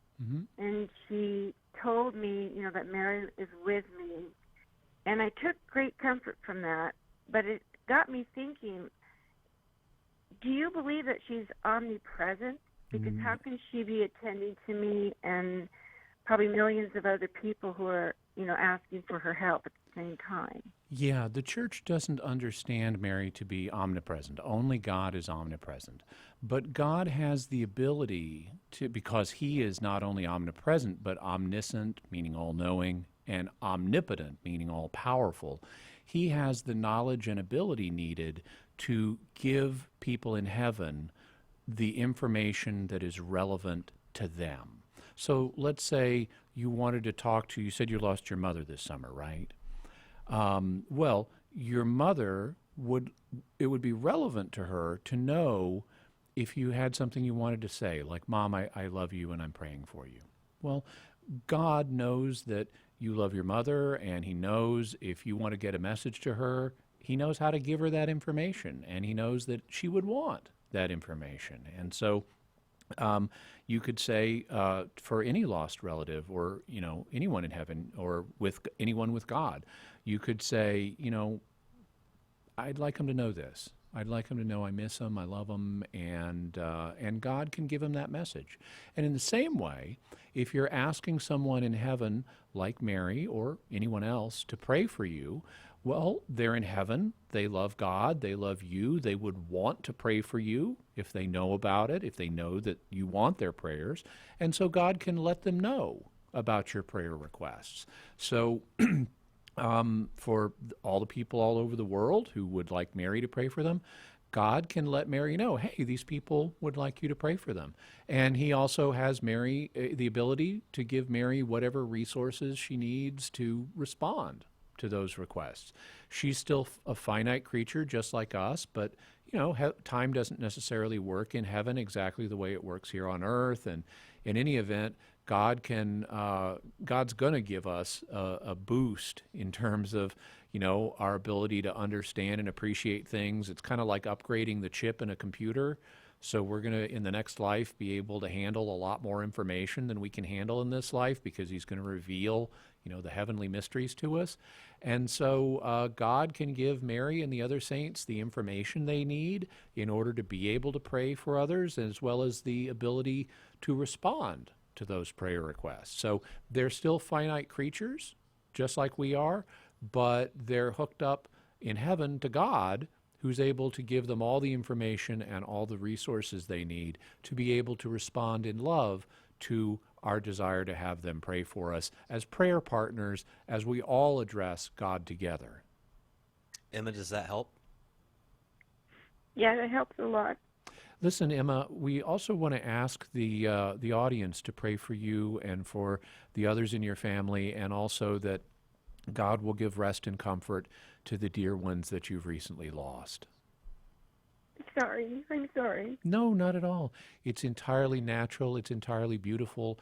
and she told me, that Mary is with me. And I took great comfort from that, but it got me thinking, do you believe that she's omnipresent? Because how can she be attending to me and probably millions of other people who are, asking for her help at the same time? Yeah, the church doesn't understand Mary to be omnipresent. Only God is omnipresent. But God has the ability to, because he is not only omnipresent, but omniscient, meaning all-knowing, and omnipotent, meaning all-powerful. He has the knowledge and ability needed to give people in heaven the information that is relevant to them. So let's say you wanted to talk to, you said you lost your mother this summer, right? Well, your mother it would be relevant to her to know if you had something you wanted to say, like, Mom, I love you and I'm praying for you. Well, God knows that you love your mother, and he knows if you want to get a message to her, he knows how to give her that information, and he knows that she would want that information. And so you could say for any lost relative or, anyone in heaven or with anyone with God, you could say, I'd like him to know this. I'd like him to know I miss him, I love him, and God can give him that message. And in the same way, if you're asking someone in heaven, like Mary or anyone else, to pray for you, well, they're in heaven, they love God, they love you, they would want to pray for you if they know about it, if they know that you want their prayers, and so God can let them know about your prayer requests. So for all the people all over the world who would like Mary to pray for them, God can let Mary know, hey, these people would like you to pray for them. And he also has Mary the ability to give Mary whatever resources she needs to respond to those requests. She's still a finite creature just like us, but time doesn't necessarily work in heaven exactly the way it works here on earth. And in any event, God's going to give us a boost in terms of, our ability to understand and appreciate things. It's kind of like upgrading the chip in a computer. So we're going to, in the next life, be able to handle a lot more information than we can handle in this life, because he's going to reveal, the heavenly mysteries to us. And so God can give Mary and the other saints the information they need in order to be able to pray for others, as well as the ability to respond to those prayer requests. So they're still finite creatures, just like we are, but they're hooked up in heaven to God, who's able to give them all the information and all the resources they need to be able to respond in love to our desire to have them pray for us as prayer partners as we all address God together. Emma, does that help? Yeah, that helps a lot. Listen, Emma, we also want to ask the audience to pray for you and for the others in your family, and also that God will give rest and comfort to the dear ones that you've recently lost. Sorry, I'm sorry. No, not at all. It's entirely natural. It's entirely beautiful,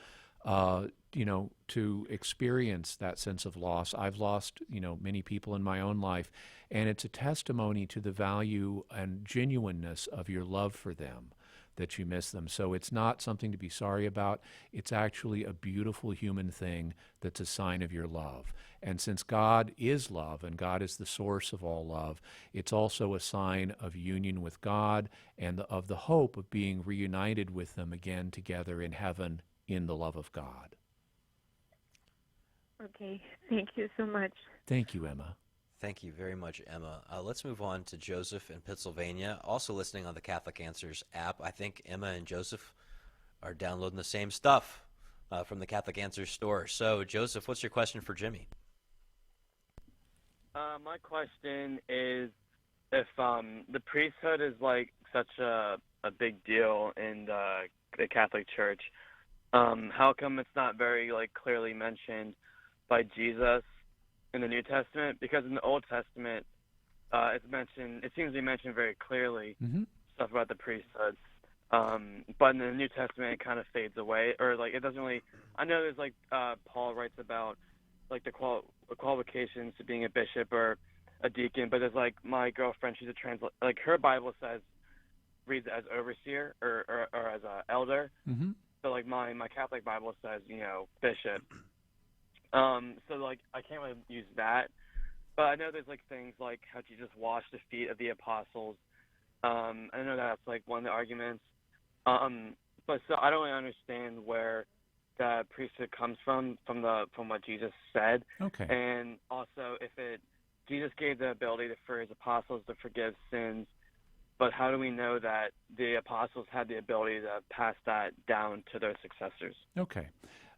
to experience that sense of loss. I've lost, many people in my own life, and it's a testimony to the value and genuineness of your love for them that you miss them. So it's not something to be sorry about. It's actually a beautiful human thing that's a sign of your love. And since God is love and God is the source of all love, it's also a sign of union with God and of the hope of being reunited with them again together in heaven in the love of God. Okay, thank you so much. Thank you, Emma. Thank you very much, Emma. Let's move on to Joseph in Pennsylvania, also listening on the Catholic Answers app. I think Emma and Joseph are downloading the same stuff from the Catholic Answers store. So, Joseph, what's your question for Jimmy? My question is, if the priesthood is like such a big deal in the Catholic Church, how come it's not very clearly mentioned by Jesus in the New Testament? Because in the Old Testament, it seems to be mentioned very clearly, stuff about the priesthood. But in the New Testament, it kind of fades away, or it doesn't really. I know there's Paul writes about the qualifications to being a bishop, or a deacon, but there's like my girlfriend, she's a like her Bible reads it as overseer or as a elder. Mm-hmm. So like my Catholic Bible says, bishop. So like I can't really use that. But I know there's like things like how Jesus washed the feet of the apostles. I know that's like one of the arguments. But so I don't really understand where the priesthood comes from what Jesus said. Okay. And also Jesus gave the ability for his apostles to forgive sins, but how do we know that the apostles had the ability to pass that down to their successors? Okay.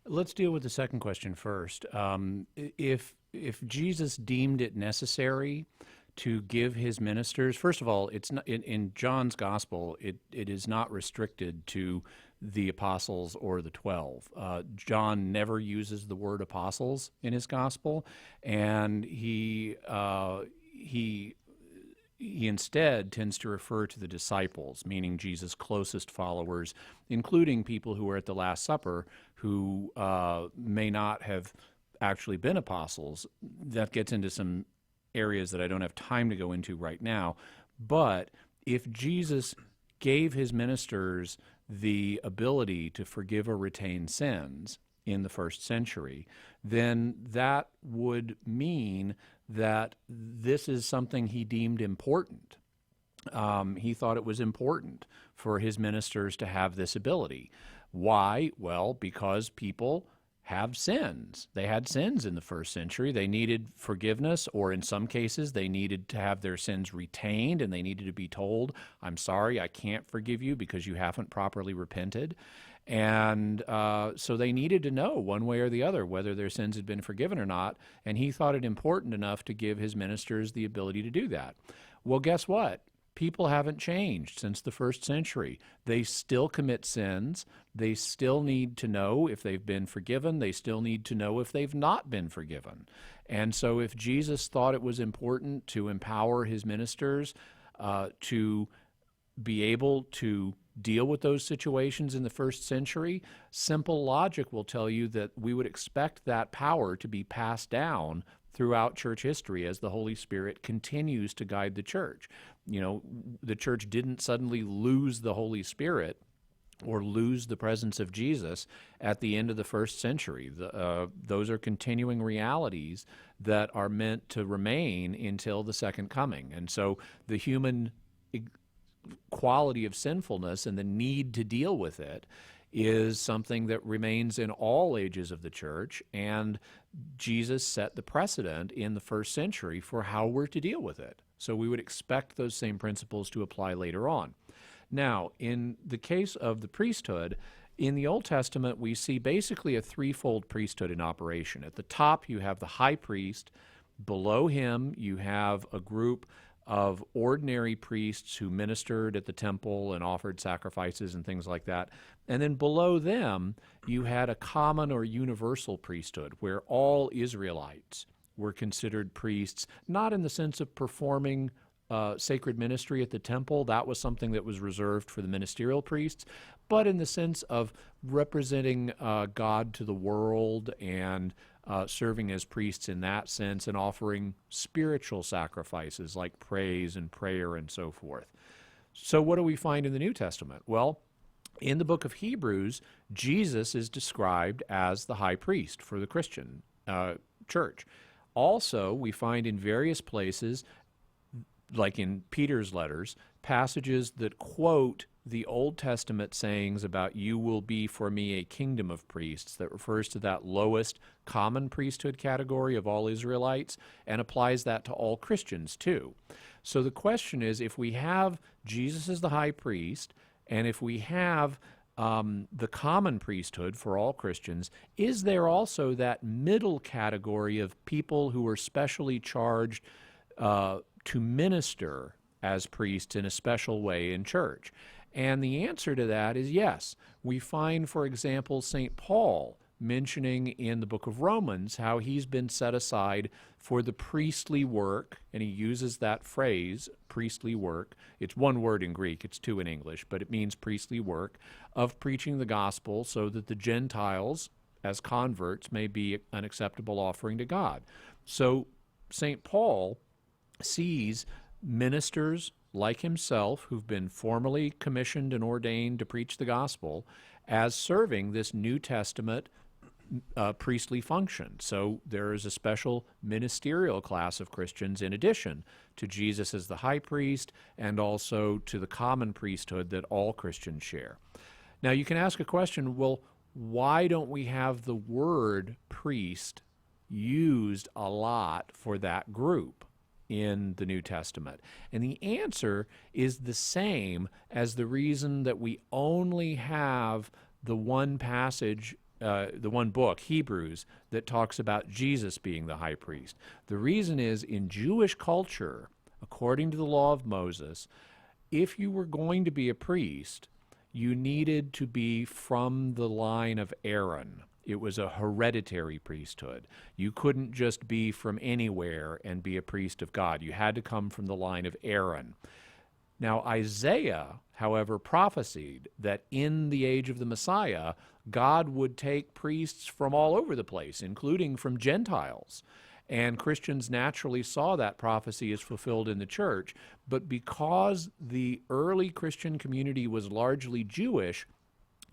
Let's deal with the second question first. If Jesus deemed it necessary to give his ministers, first of all, it's not, in John's gospel, it is not restricted to the apostles or the 12. John never uses the word apostles in his gospel, and he instead tends to refer to the disciples, meaning Jesus' closest followers, including people who were at the Last Supper who may not have actually been apostles. That gets into some areas that I don't have time to go into right now. But if Jesus gave his ministers the ability to forgive or retain sins in the first century, then that would mean that this is something he deemed important. He thought it was important for his ministers to have this ability. Why? Well, because people have sins. They had sins in the first century. They needed forgiveness, or in some cases, they needed to have their sins retained, and they needed to be told, I'm sorry, I can't forgive you because you haven't properly repented. And so they needed to know one way or the other whether their sins had been forgiven or not, and he thought it important enough to give his ministers the ability to do that. Well, guess what? People haven't changed since the first century. They still commit sins. They still need to know if they've been forgiven. They still need to know if they've not been forgiven. And so if Jesus thought it was important to empower his ministers to be able to deal with those situations in the first century, simple logic will tell you that we would expect that power to be passed down throughout church history as the Holy Spirit continues to guide the church. The church didn't suddenly lose the Holy Spirit or lose the presence of Jesus at the end of the first century. Those are continuing realities that are meant to remain until the second coming. And so the human quality of sinfulness and the need to deal with it is something that remains in all ages of the church, and Jesus set the precedent in the first century for how we're to deal with it. So we would expect those same principles to apply later on. Now, in the case of the priesthood, in the Old Testament, we see basically a threefold priesthood in operation. At the top, you have the high priest. Below him, you have a group of ordinary priests who ministered at the temple and offered sacrifices and things like that. And then below them, you had a common or universal priesthood where all Israelites were considered priests, not in the sense of performing sacred ministry at the temple. That was something that was reserved for the ministerial priests, but in the sense of representing God to the world and serving as priests in that sense and offering spiritual sacrifices like praise and prayer and so forth. So what do we find in the New Testament? Well, in the book of Hebrews, Jesus is described as the high priest for the Christian church. Also, we find in various places, like in Peter's letters, passages that quote the Old Testament sayings about you will be for me a kingdom of priests, that refers to that lowest common priesthood category of all Israelites and applies that to all Christians too. So the question is, if we have Jesus as the high priest and if we have the common priesthood for all Christians, is there also that middle category of people who are specially charged to minister as priests in a special way in church? And the answer to that is yes. We find, for example, St. Paul mentioning in the book of Romans how he's been set aside for the priestly work, and he uses that phrase, priestly work. It's one word in Greek, it's two in English, but it means priestly work, of preaching the gospel so that the Gentiles, as converts, may be an acceptable offering to God. So St. Paul sees ministers like himself, who've been formally commissioned and ordained to preach the gospel, as serving this New Testament priestly function. So there is a special ministerial class of Christians in addition to Jesus as the high priest and also to the common priesthood that all Christians share. Now you can ask a question, well, why don't we have the word priest used a lot for that group in the New Testament? And the answer is the same as the reason that we only have the one passage, the one book, Hebrews, that talks about Jesus being the high priest. The reason is, in Jewish culture, according to the law of Moses, if you were going to be a priest, you needed to be from the line of Aaron. It was a hereditary priesthood. You couldn't just be from anywhere and be a priest of God. You had to come from the line of Aaron. Now, Isaiah, however, prophesied that in the age of the Messiah, God would take priests from all over the place, including from Gentiles. And Christians naturally saw that prophecy as fulfilled in the church. But because the early Christian community was largely Jewish,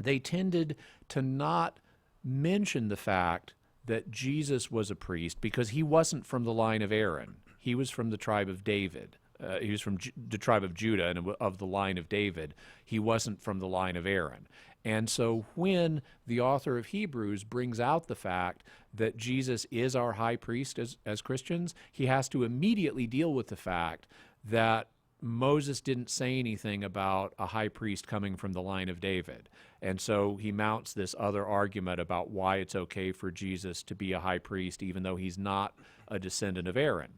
they tended to not mention the fact that Jesus was a priest because he wasn't from the line of Aaron. He was from the tribe of David. He was from the tribe of Judah and of the line of David. He wasn't from the line of Aaron. And so when the author of Hebrews brings out the fact that Jesus is our high priest as Christians, he has to immediately deal with the fact that Moses didn't say anything about a high priest coming from the line of David. And so he mounts this other argument about why it's okay for Jesus to be a high priest even though he's not a descendant of Aaron.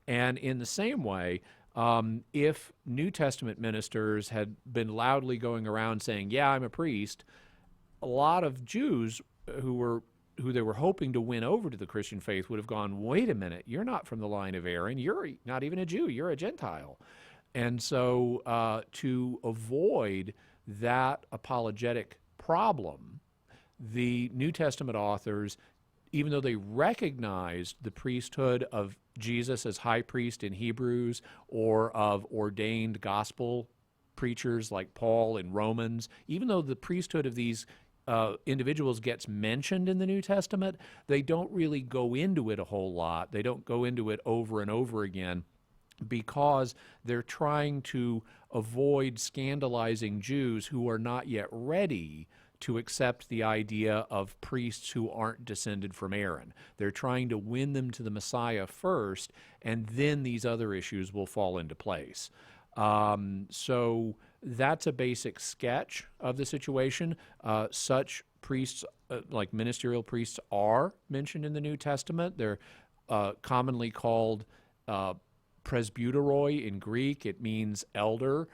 And in the same way, if New Testament ministers had been loudly going around saying, yeah, I'm a priest, a lot of Jews who they were hoping to win over to the Christian faith would have gone, wait a minute, you're not from the line of Aaron. You're not even a Jew. You're a Gentile. And so to avoid that apologetic problem, the New Testament authors, even though they recognized the priesthood of Jesus as high priest in Hebrews or of ordained gospel preachers like Paul in Romans, even though the priesthood of these individuals gets mentioned in the New Testament, they don't really go into it a whole lot. They don't go into it over and over again because they're trying to avoid scandalizing Jews who are not yet ready to accept the idea of priests who aren't descended from Aaron. They're trying to win them to the Messiah first, and then these other issues will fall into place. So that's a basic sketch of the situation. Such priests, like ministerial priests, are mentioned in the New Testament. They're commonly called presbyteroi in Greek. It means elder.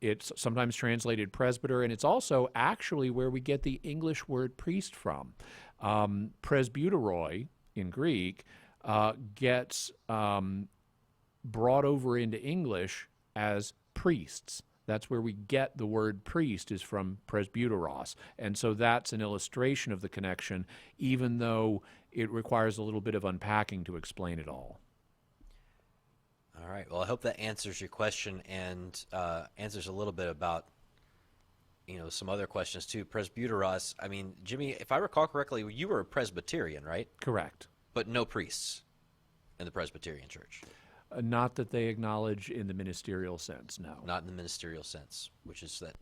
It's sometimes translated presbyter, and it's also actually where we get the English word priest from. Presbyteroi in Greek gets brought over into English as priests. That's where we get the word priest, is from presbyteros. And so that's an illustration of the connection, even though it requires a little bit of unpacking to explain it all. All right. Well, I hope that answers your question and answers a little bit about, some other questions too. Presbyteros. I mean, Jimmy, if I recall correctly, you were a Presbyterian, right? Correct. But no priests in the Presbyterian Church. Not that they acknowledge in the ministerial sense, no. Not in the ministerial sense, which is that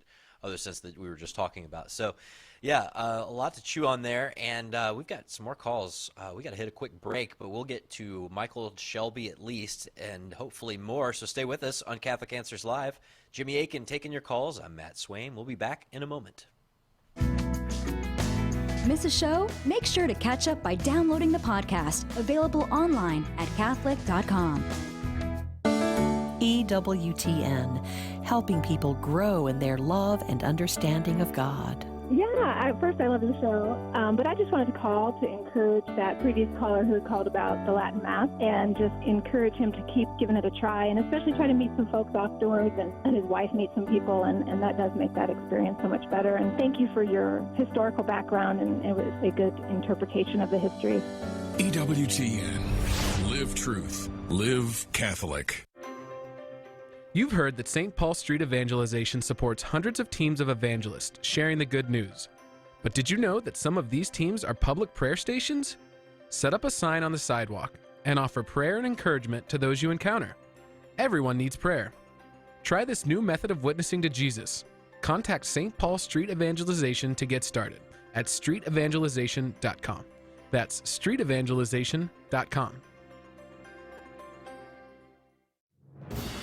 other sense that we were just talking about. So, yeah, a lot to chew on there, and we've got some more calls. We got to hit a quick break, but we'll get to Michael Shelby at least, and hopefully more. So stay with us on Catholic Answers Live. Jimmy Akin taking your calls. I'm Matt Swain. We'll be back in a moment. Miss a show? Make sure to catch up by downloading the podcast, available online at Catholic.com. EWTN, helping people grow in their love and understanding of God. Yeah, first I love the show, but I just wanted to call to encourage that previous caller who had called about the Latin Mass and just encourage him to keep giving it a try, and especially try to meet some folks outdoors and his wife meet some people, and that does make that experience so much better. And thank you for your historical background, and it was a good interpretation of the history. EWTN. Live truth. Live Catholic. You've heard that St. Paul Street Evangelization supports hundreds of teams of evangelists sharing the good news. But did you know that some of these teams are public prayer stations? Set up a sign on the sidewalk and offer prayer and encouragement to those you encounter. Everyone needs prayer. Try this new method of witnessing to Jesus. Contact St. Paul Street Evangelization to get started at streetevangelization.com. That's streetevangelization.com.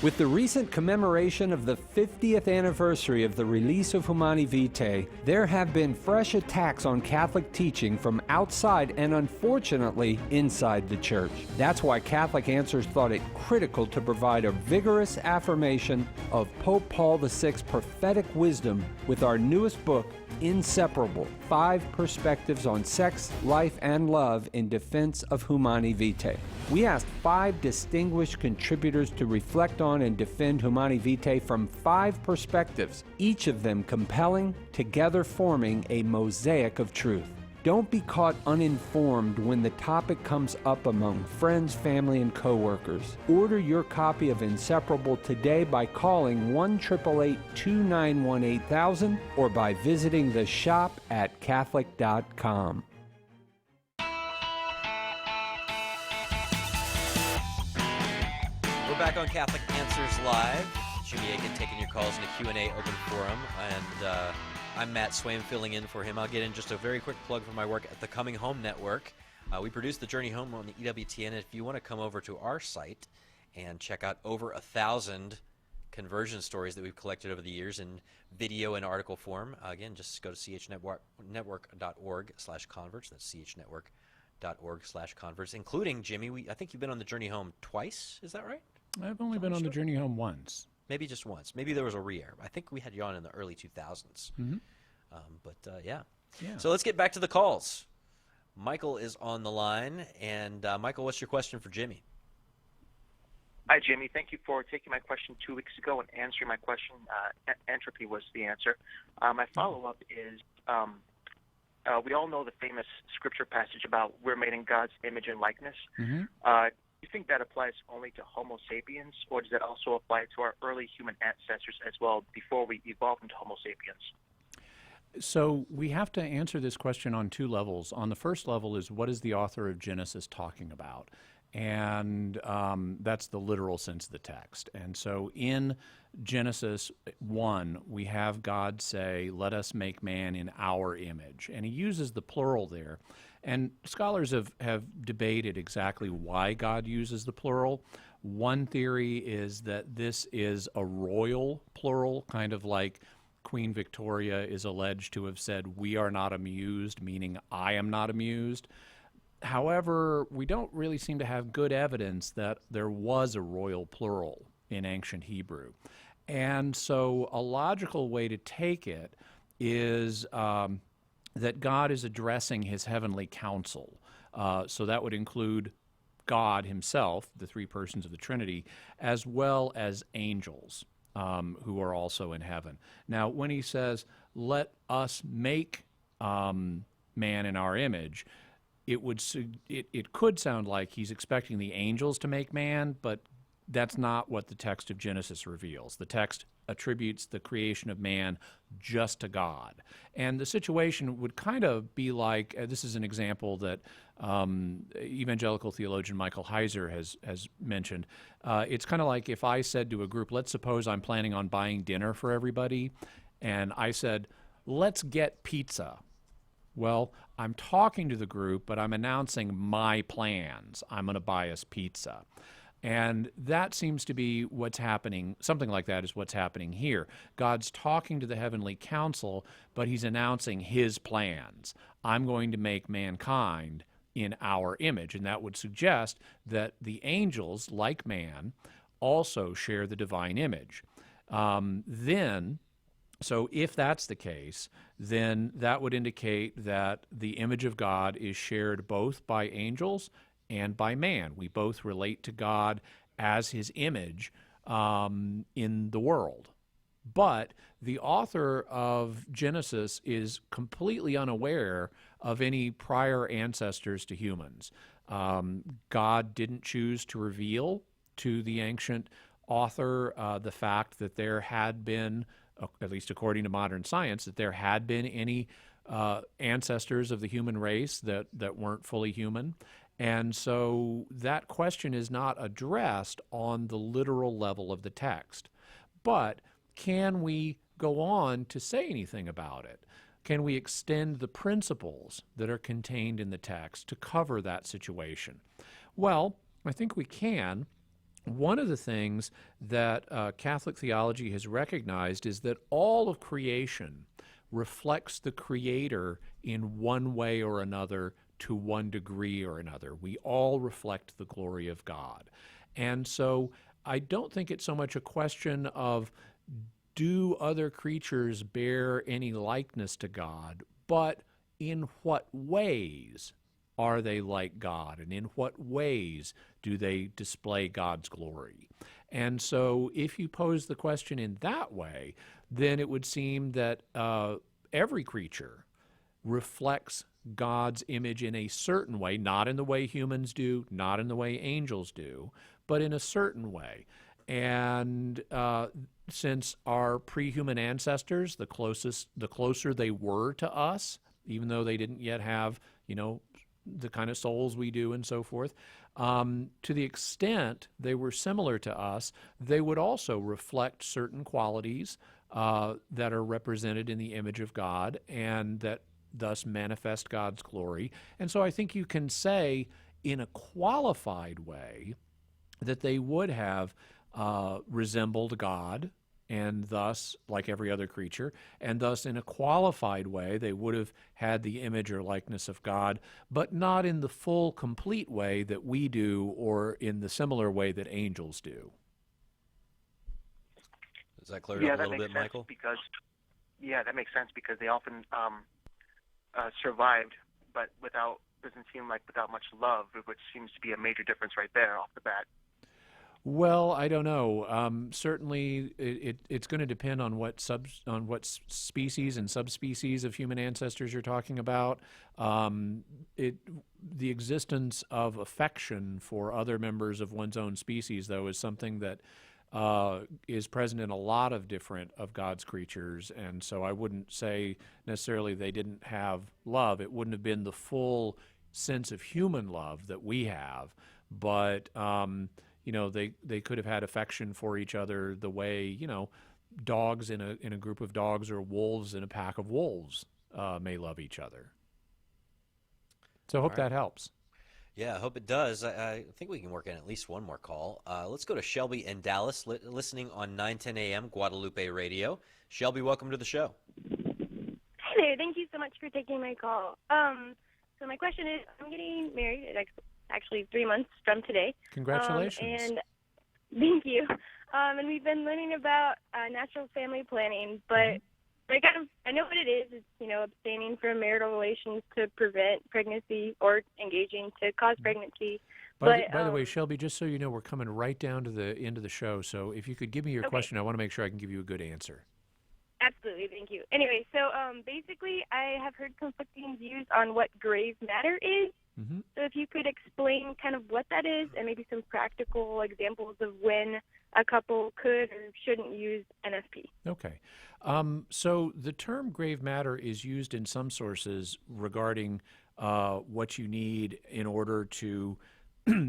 With the recent commemoration of the 50th anniversary of the release of Humani Vitae, there have been fresh attacks on Catholic teaching from outside and unfortunately inside the Church. That's why Catholic Answers thought it critical to provide a vigorous affirmation of Pope Paul VI's prophetic wisdom with our newest book, Inseparable: 5 Perspectives on Sex, Life, and Love in Defense of Humani Vitae. We asked 5 distinguished contributors to reflect on and defend Humani Vitae from 5 perspectives, each of them compelling, together forming a mosaic of truth. Don't be caught uninformed when the topic comes up among friends, family, and coworkers. Order your copy of Inseparable today by calling 1-888-291-8000 or by visiting the shop at Catholic.com. We're back on Catholic Answers Live. Jimmy Akin taking your calls in the Q&A open forum, and I'm Matt Swain filling in for him. I'll get in just a very quick plug for my work at the Coming Home Network. We produce the Journey Home on the EWTN. If you want to come over to our site and check out over 1,000 conversion stories that we've collected over the years in video and article form, again, just go to chnetwork.org/converts. That's chnetwork.org/converts, including, Jimmy, I think you've been on the Journey Home twice. Is that right? I've only been on the Journey Home once. Maybe just once. Maybe there was a re-air. I think we had you on in the early 2000s. Mm-hmm. Yeah. So let's get back to the calls. Michael is on the line. And Michael, what's your question for Jimmy? Hi, Jimmy. Thank you for taking my question 2 weeks ago and answering my question. Entropy was the answer. My follow-up is we all know the famous scripture passage about we're made in God's image and likeness. Mm-hmm. Do you think that applies only to Homo sapiens, or does that also apply to our early human ancestors as well before we evolved into Homo sapiens? So we have to answer this question on 2 levels. On the first level is, what is the author of Genesis talking about? And that's the literal sense of the text. And so in Genesis 1, we have God say, let us make man in our image. And he uses the plural there. And scholars have debated exactly why God uses the plural. One theory is that this is a royal plural, kind of like Queen Victoria is alleged to have said, we are not amused, meaning I am not amused. However, we don't really seem to have good evidence that there was a royal plural in ancient Hebrew. And so a logical way to take it is that God is addressing his heavenly council. So that would include God himself, the 3 persons of the Trinity, as well as angels who are also in heaven. Now, when he says, let us make man in our image, it could sound like he's expecting the angels to make man, but that's not what the text of Genesis reveals. The text attributes the creation of man just to God. And the situation would kind of be like, this is an example that evangelical theologian Michael Heiser has mentioned. It's kind of like if I said to a group, let's suppose I'm planning on buying dinner for everybody, and I said, let's get pizza. Well, I'm talking to the group, but I'm announcing my plans. I'm going to buy us pizza. And that seems to be what's happening. Something like that is what's happening here. God's talking to the heavenly council, but he's announcing his plans. I'm going to make mankind in our image. And that would suggest that the angels, like man, also share the divine image. So if that's the case, then that would indicate that the image of God is shared both by angels and by man. We both relate to God as his image in the world. But the author of Genesis is completely unaware of any prior ancestors to humans. God didn't choose to reveal to the ancient author the fact that there had been, at least according to modern science, that there had been any ancestors of the human race that weren't fully human. And so that question is not addressed on the literal level of the text. But can we go on to say anything about it? Can we extend the principles that are contained in the text to cover that situation? Well, I think we can. One of the things that Catholic theology has recognized is that all of creation reflects the Creator in one way or another, to one degree or another. We all reflect the glory of God. And so I don't think it's so much a question of, do other creatures bear any likeness to God, but in what ways are they like God, and in what ways do they display God's glory? And so if you pose the question in that way, then it would seem that every creature reflects God's image in a certain way, not in the way humans do, not in the way angels do, but in a certain way. And since our pre-human ancestors, the closer they were to us, even though they didn't yet have, the kind of souls we do and so forth, to the extent they were similar to us, they would also reflect certain qualities that are represented in the image of God and that thus manifest God's glory. And so I think you can say in a qualified way that they would have resembled God, and thus, like every other creature, and thus in a qualified way they would have had the image or likeness of God, but not in the full, complete way that we do, or in the similar way that angels do. Is that clear up a little bit, Michael? That makes sense, because they often survived, but doesn't seem like without much love, which seems to be a major difference right there off the bat. Well, I don't know. Certainly, it's going to depend on what species and subspecies of human ancestors you're talking about. The existence of affection for other members of one's own species, though, is something that is present in a lot of different of God's creatures, and so I wouldn't say necessarily they didn't have love. It wouldn't have been the full sense of human love that we have, but they could have had affection for each other the way, dogs in a group of dogs or wolves in a pack of wolves may love each other. So I hope that helps. Yeah, I hope it does. I think we can work in at least one more call. Let's go to Shelby in Dallas, listening on 910 AM Guadalupe Radio. Shelby, welcome to the show. Hi there. Thank you so much for taking my call. So my question is, I'm getting married actually 3 months from today. Congratulations. And thank you. And we've been learning about natural family planning, but I know what it is. It's, abstaining from marital relations to prevent pregnancy or engaging to cause pregnancy. By the way, Shelby, just so you know, we're coming right down to the end of the show, so if you could give me your question, I want to make sure I can give you a good answer. Absolutely, thank you. Anyway, so basically I have heard conflicting views on what grave matter is. Mm-hmm. So if you could explain kind of what that is and maybe some practical examples of when a couple could or shouldn't use NFP. Okay. So the term grave matter is used in some sources regarding what you need in order to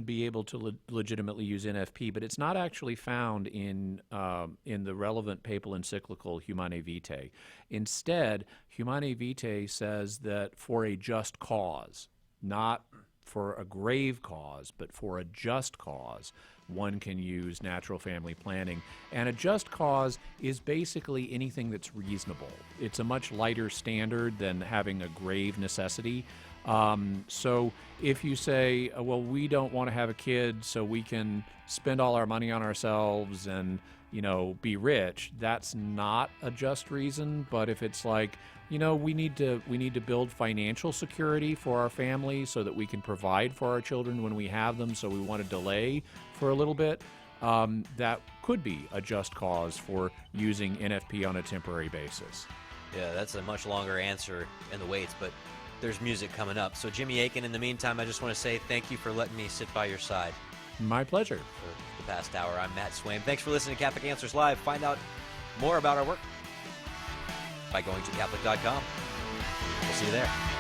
be able to legitimately use NFP, but it's not actually found in the relevant papal encyclical Humanae Vitae. Instead, Humanae Vitae says that for a just cause, not for a grave cause, but for a just cause, one can use natural family planning. And a just cause is basically anything that's reasonable. It's a much lighter standard than having a grave necessity. So if you say, well, we don't want to have a kid so we can spend all our money on ourselves and, be rich, that's not a just reason. But if it's like, we need to build financial security for our family so that we can provide for our children when we have them, so we want to delay for a little bit, that could be a just cause for using NFP on a temporary basis. Yeah, that's a much longer answer in the weights, but there's music coming up. So Jimmy Akin, in the meantime, I just want to say thank you for letting me sit by your side. My pleasure. For the past hour, I'm Matt Swaim. Thanks for listening to Catholic Answers Live. Find out more about our work by going to Catholic.com. We'll see you there.